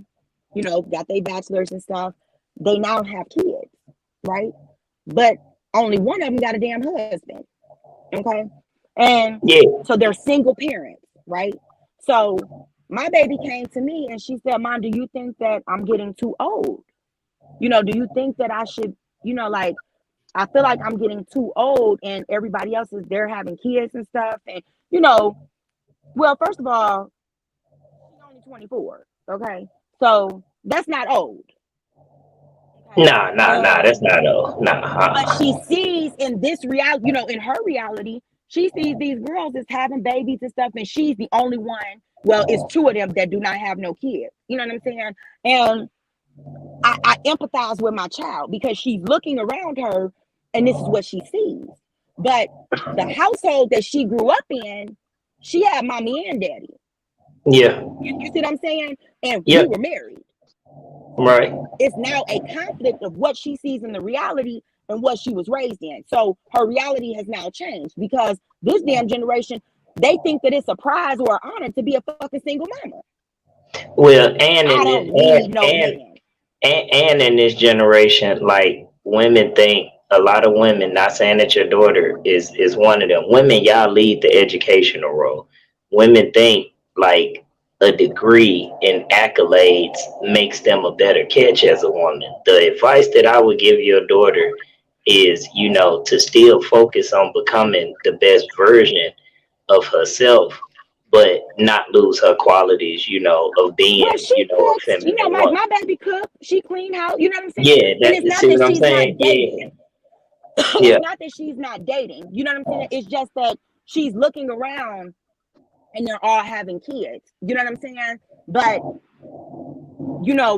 got their bachelors and stuff, they now have kids, right? But only one of them got a damn husband. Okay. And so they're single parents, right? So my baby came to me and she said, Mom, do you think that I'm getting too old? Do you think that I should, I feel like I'm getting too old and everybody else they're having kids and stuff. And, well, first of all, she's only 24. Okay. So that's not old. Nah, that's not old. But she sees in this reality, in her reality, she sees these girls as having babies and stuff, and she's the only one Well, it's two of them that do not have no kids. You know what I'm saying? And I empathize with my child because she's looking around her and this is what she sees. But the household that she grew up in, she had mommy and daddy. Yeah. You see what I'm saying? And Yeah. we were married. Right. It's now a conflict of what she sees in the reality and what she was raised in. So her reality has now changed because this damn generation, they think that it's a prize or an honor to be a fucking single mama. Well, and I in this don't need no and man. and in this generation, like women think a lot of women, not saying that your daughter is one of them. Women, y'all lead the educational role. Women think like a degree and accolades makes them a better catch as a woman. The advice that I would give your daughter is, to still focus on becoming the best version of herself, but not lose her qualities, of Well, being, she a cooks. feminine My, woman. my baby cook. She clean house. You know what I'm saying? Yeah, And that it's not see that what I'm she's saying? not Yeah, dating. It's not that she's not dating. You know what I'm saying? It's just that she's looking around and they're all having kids. You know what I'm saying? But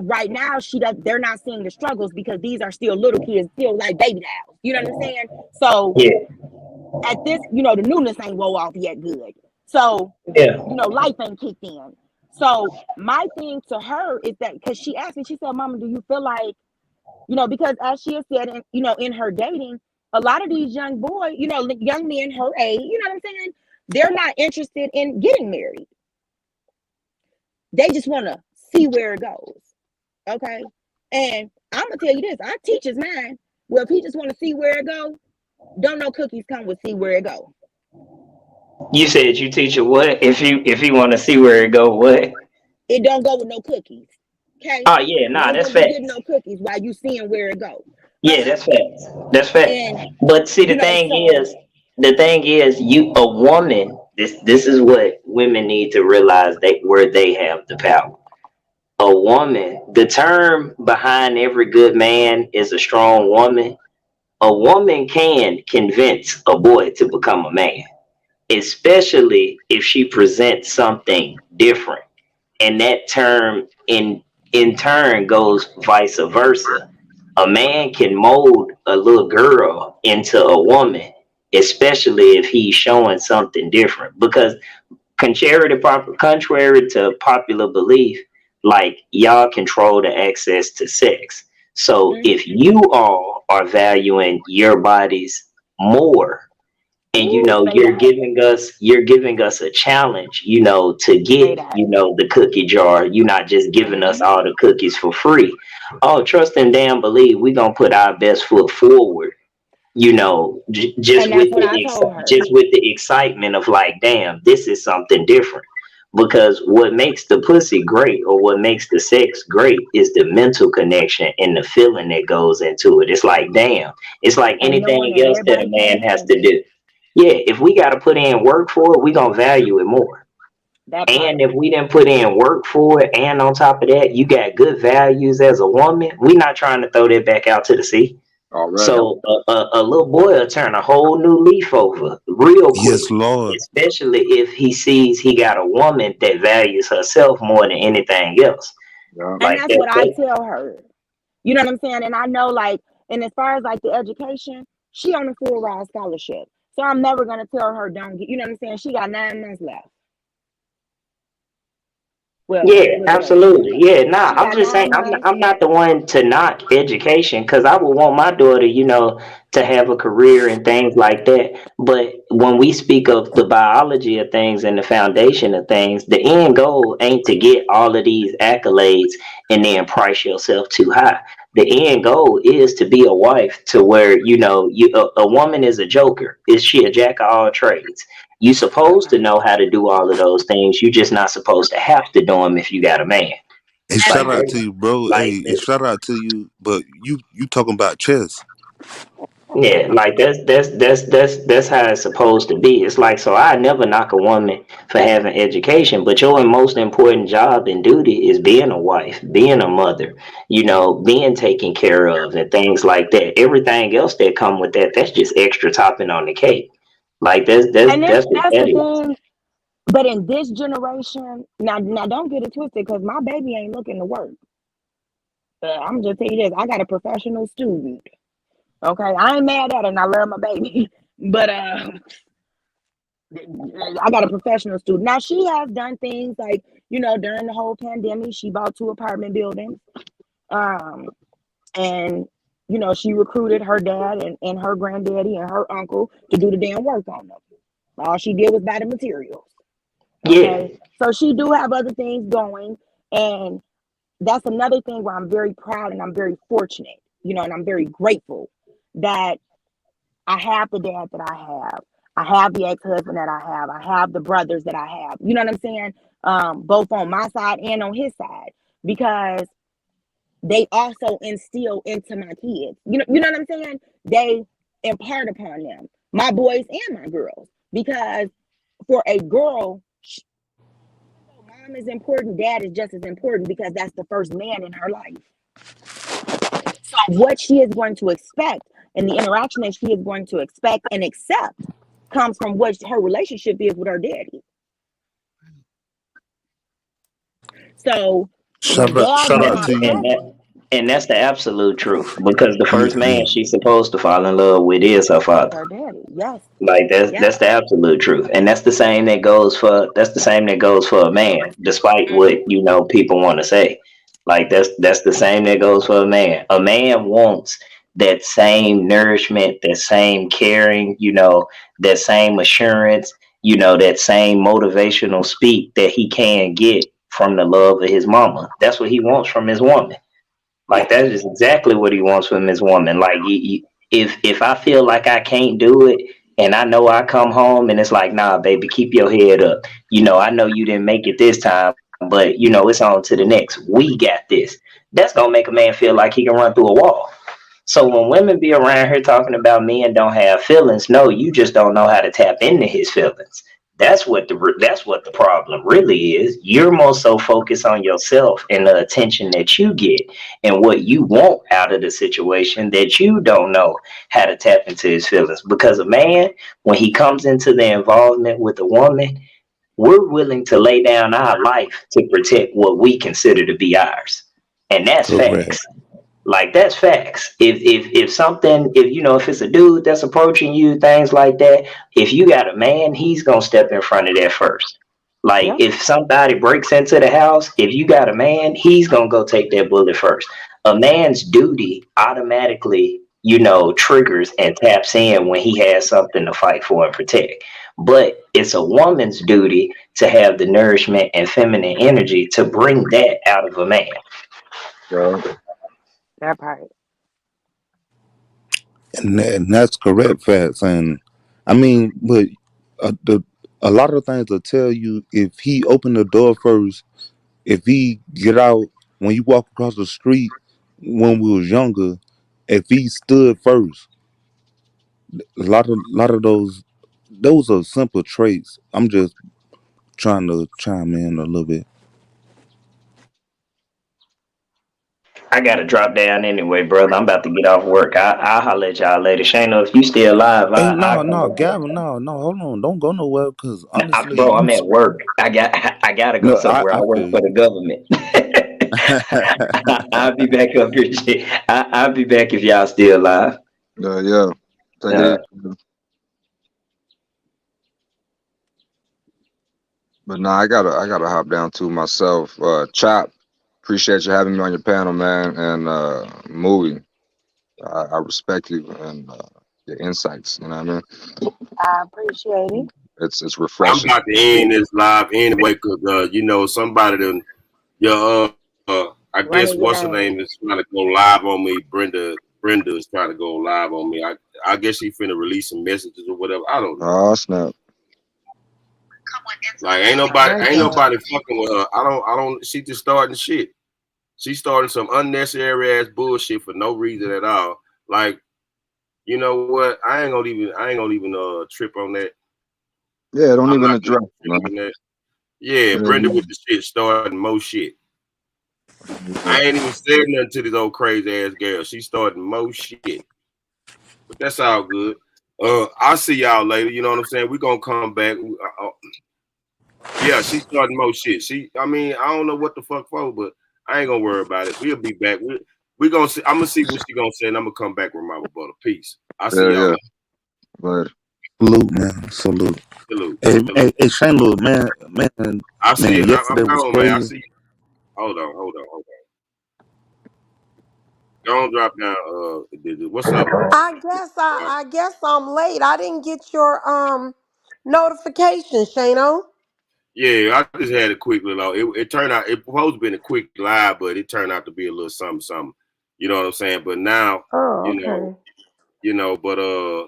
right now they're not seeing the struggles because these are still little kids, still like baby dolls. You know what I'm saying? So yeah, at this, the newness ain't roll off yet good. So, yeah. life ain't kicked in. So my thing to her is that because she asked me, she said, Mama, do you feel like, because as she has said, in her dating, a lot of these young boys, young men her age, you know what I'm saying? They're not interested in getting married. They just want to see where it goes. Okay. And I'm gonna tell you this, I teach his mind. Well, if he just want to see where it goes, don't know cookies come with see where it go. You said you teach her what? If you want to see where it go, what? It don't go with no cookies. Okay. Oh yeah, You nah, don't that's go be getting facts. no cookies while you seeing where it go. Yeah, that's facts. That's facts. And But see, the thing so is, you a woman. This is what women need to realize where they have the power. A woman. The term behind every good man is a strong woman. A woman can convince a boy to become a man, especially if she presents something different. And that term in turn goes vice versa. A man can mold a little girl into a woman, especially if he's showing something different. Because contrary to popular belief, like y'all control the access to sex. So if you all are valuing your bodies more, and ooh, say that. you're giving us a challenge, to Say get, that. the cookie jar. You're not just giving us Mm-hmm. all the cookies for free. Oh, trust and damn believe we're gonna put our best foot forward, just And with that's what I told her. the excitement of like, damn, this is something different. Because what makes the pussy great, or what makes the sex great, is the mental connection and the feeling that goes into it. It's like, damn, it's like And knowing anything that else that a everybody man can't has have to it. do. Yeah, if we got to put in work for it, we gonna value it more. That And part. if we didn't put in work for it, and on top of that, you got good values as a woman, we not trying to throw that back out to the sea. Already. So a little boy will turn a whole new leaf over real quick, Yes, Lord. especially if he sees he got a woman that values herself more than anything else. Yeah. And Like that's that, what I tell her. You know what I'm saying? And I know, like, and as far as like the education, she on a full ride scholarship. So I'm never gonna tell her don't get. You know what I'm saying? She got 9 months left. Well, yeah, a little bit over 9 absolutely. months. Yeah, nah, She I'm got just saying, 9 months. I'm not the one to knock education, because I would want my daughter, to have a career and things like that. But when we speak of the biology of things and the foundation of things, the end goal ain't to get all of these accolades and then price yourself too high. The end goal is to be a wife to where, a woman is a joker. Is she a jack of all trades? You That supposed to part. know how to do all of those things. You just not supposed to have to do them if you got a man. Hey, And shout Like out that. to you, bro. Like Hey, shout out to you. But you talking about chess? yeah, like that's how it's supposed to be. It's like, so I never knock a woman for having education, but your most important job and duty is being a wife, being a mother, being taken care of and things like that. Everything else that come with that, that's just extra topping on the cake. Like that's that's and that's what that's that the is. thing. But in this generation, now don't get it twisted, because my baby ain't looking to work. I'm just tell you this: I got a professional student. Okay, I ain't mad at her, and I love my baby, but I got a professional student. Now she has done things like, during the whole pandemic, she bought 2 apartment buildings, um, and she recruited her dad and her granddaddy and her uncle to do the damn work on them. All she did was buy the materials. Yeah. Okay, so she do have other things going, and that's another thing where I'm very proud and I'm very fortunate, and I'm very grateful that I have the dad that I have. I have the ex-husband that I have. I have the brothers that I have. You know what I'm saying? Both on my side and on his side, because they also instill into my kids. You know what I'm saying? They impart upon them, my boys and my girls, because for a girl, mom is important, dad is just as important, because that's the first man in her life. So what she is going to expect and the interaction that she is going to expect and accept comes from what her relationship is with her daddy. So when dads Shout are out not to And you. present, that's the absolute truth, because the Yeah, first man yeah. she's supposed to fall in love with is her is father. her daddy. Yes, Like yes. that's the absolute truth, and that's the same that goes for a man, despite what people want to say. Like that's the same that goes for a man. A man wants that same nourishment, that same caring, that same assurance, that same motivational speak that he can get from the love of his mama. That's what he wants from his woman. Yeah. Like that is exactly what he wants from his woman. Like if I feel like I can't do it, and I know I come home and it's like, nah, baby, keep your head up. I know you didn't make it this time, but it's on to the next. We got this. That's gonna make a man feel like he can run through a wall. So when women be around here talking about men don't have feelings, no, you just don't know how to tap into his feelings. That's what the problem really is. You're more so focused on yourself and the attention that you get and what you want out of the situation, that you don't know how to tap into his feelings. Because a man, when he comes into the involvement with a woman, we're willing to lay down our life to protect what we consider to be ours. And that's Correct. facts. Like that's facts. If something, if it's a dude that's approaching you, things like that, if you got a man, he's gonna step in front of that first. Like Yep. if somebody breaks into the house, if you got a man, he's gonna go take that bullet first. A man's duty automatically, triggers and taps in when he has something to fight for and protect. But it's a woman's duty to have the nourishment and feminine energy to bring that out of a man. Right. That part. And that's correct, facts. And I mean, but the a lot of things will tell you if he opened the door first, if he get out when you walk across the street when we was younger, if he stood first, a lot of those are simple traits. I'm just trying to chime in a little bit. I gotta drop down anyway, brother. I'm about to get off work. I'll holler at y'all later. Shayna, if you still alive, Hey, I'll no, come no, back. Gavin, no, hold on, don't go nowhere. Cause Nah, honestly, bro, I'm at work. I gotta go no, I, somewhere. I I work feel for you. the government. I'll be back up here. I'll be back if y'all still alive. Yeah. Take it Uh, easy. But nah, I gotta hop down to myself. Chop, appreciate you having me on your panel, man. And movie, I respect you and your insights. You know what I mean? I appreciate it. It's I'm refreshing. about to end this live anyway, cause somebody done your I guess Running your what's her name. name is trying to go live on me. Brenda is trying to go live on me. I guess she finna release some messages or whatever. I don't know. Oh snap! Like My ain't God. nobody fucking with her. I don't. She just starting shit. She starting some unnecessary ass bullshit for no reason at all. Like, you know what? I ain't gonna even trip on that. Yeah, don't I'm even not gonna address, trip man. on that. Yeah, Brenda with the shit starting more shit. I ain't even said nothing to this old crazy ass girl. She starting more shit. But that's all good. I'll see y'all later. You know what I'm saying? We're gonna come back. Yeah, she starting more shit. I mean, I don't know what the fuck for, but I ain't gonna worry about it. We'll be back. We gonna see. I'm gonna see what she gonna say, and I'm gonna come back with my rebuttal. Peace. I see Yeah, y'all yeah. later. But Salute, man. Salute. Salute. Salute. Hey, Shane, look, I see man. it. I'm Yesterday was gone, man. I crazy. see you. Hold on. Don't drop down. What's up? I guess I'm late. I didn't get your notification, Shano. Yeah, I just had a quick little. It turned out it supposed to been a quick live, but it turned out to be a little something. You know what I'm saying? But now, Oh, you know, okay. But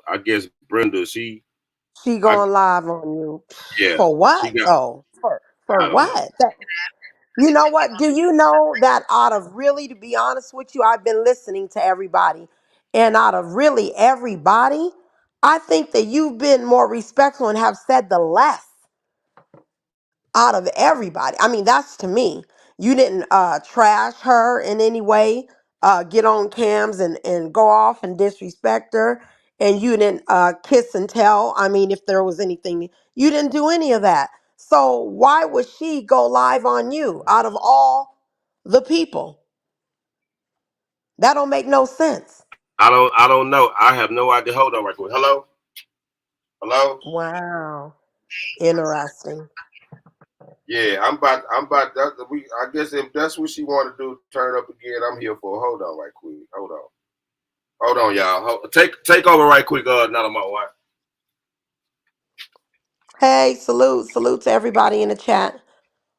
I guess Brenda, She I going live on you. yeah, For she what got. though? For I don't know. what? You know what? Do you know that out of really, to be honest with you, I've been listening to everybody, and out of really everybody, I think that you've been more respectful and have said the less out of everybody. I mean, that's to me. You didn't trash her in any way, get on cams and go off and disrespect her, and you didn't kiss and tell. I mean, if there was anything, you didn't do any of that. So why would she go live on you out of all the people? That don't make no sense. I don't know. I have no idea. Hold on right quick. Hello. Wow. Interesting. Yeah, I guess if that's what she want to do, turn up again. I'm here for. Hold on right quick. Hold on, y'all. Take over right quick. Not on my wife. Hey, salute to everybody in the chat.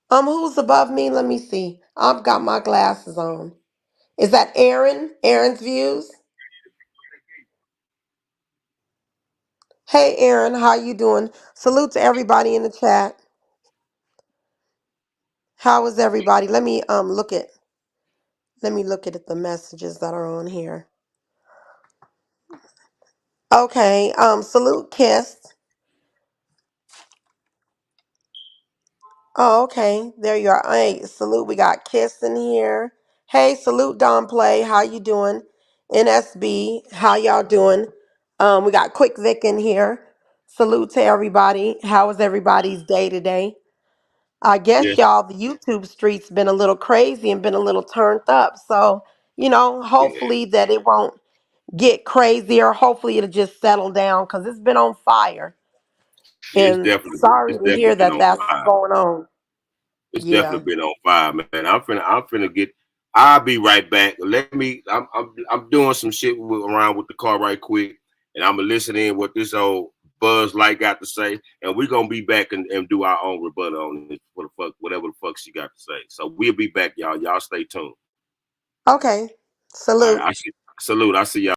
Who's above me? Let me see. I've got my glasses on. Is that Aaron? Aaron's views? Hey Aaron, how you doing? Salute to everybody in the chat. How is everybody? Let me look at the messages that are on here. Okay, salute Kiss. Oh, okay. There you are. Hey, salute. We got Kiss in here. Hey, salute Don Play. How you doing? NSB, how y'all doing? We got Quick Vic in here. Salute to everybody. How was everybody's day today? I guess Yes, y'all, the YouTube streets been a little crazy and been a little turned up. So, yeah. hopefully that it won't get crazier. Hopefully it'll just settle down because it's been on fire. And It's sorry to definitely hear been that on that's fire. going on. It's Yeah. definitely been on fire, man. I'm finna get. I'll be right back. I'm doing some shit around with the car right quick, and I'm gonna listen in what this old Buzz Light got to say, and we're gonna be back and do our own rebuttal on it. What the fuck, whatever the fuck she got to say. So we'll be back, y'all. Y'all stay tuned. Okay. All right, Salute. salute. I see y'all.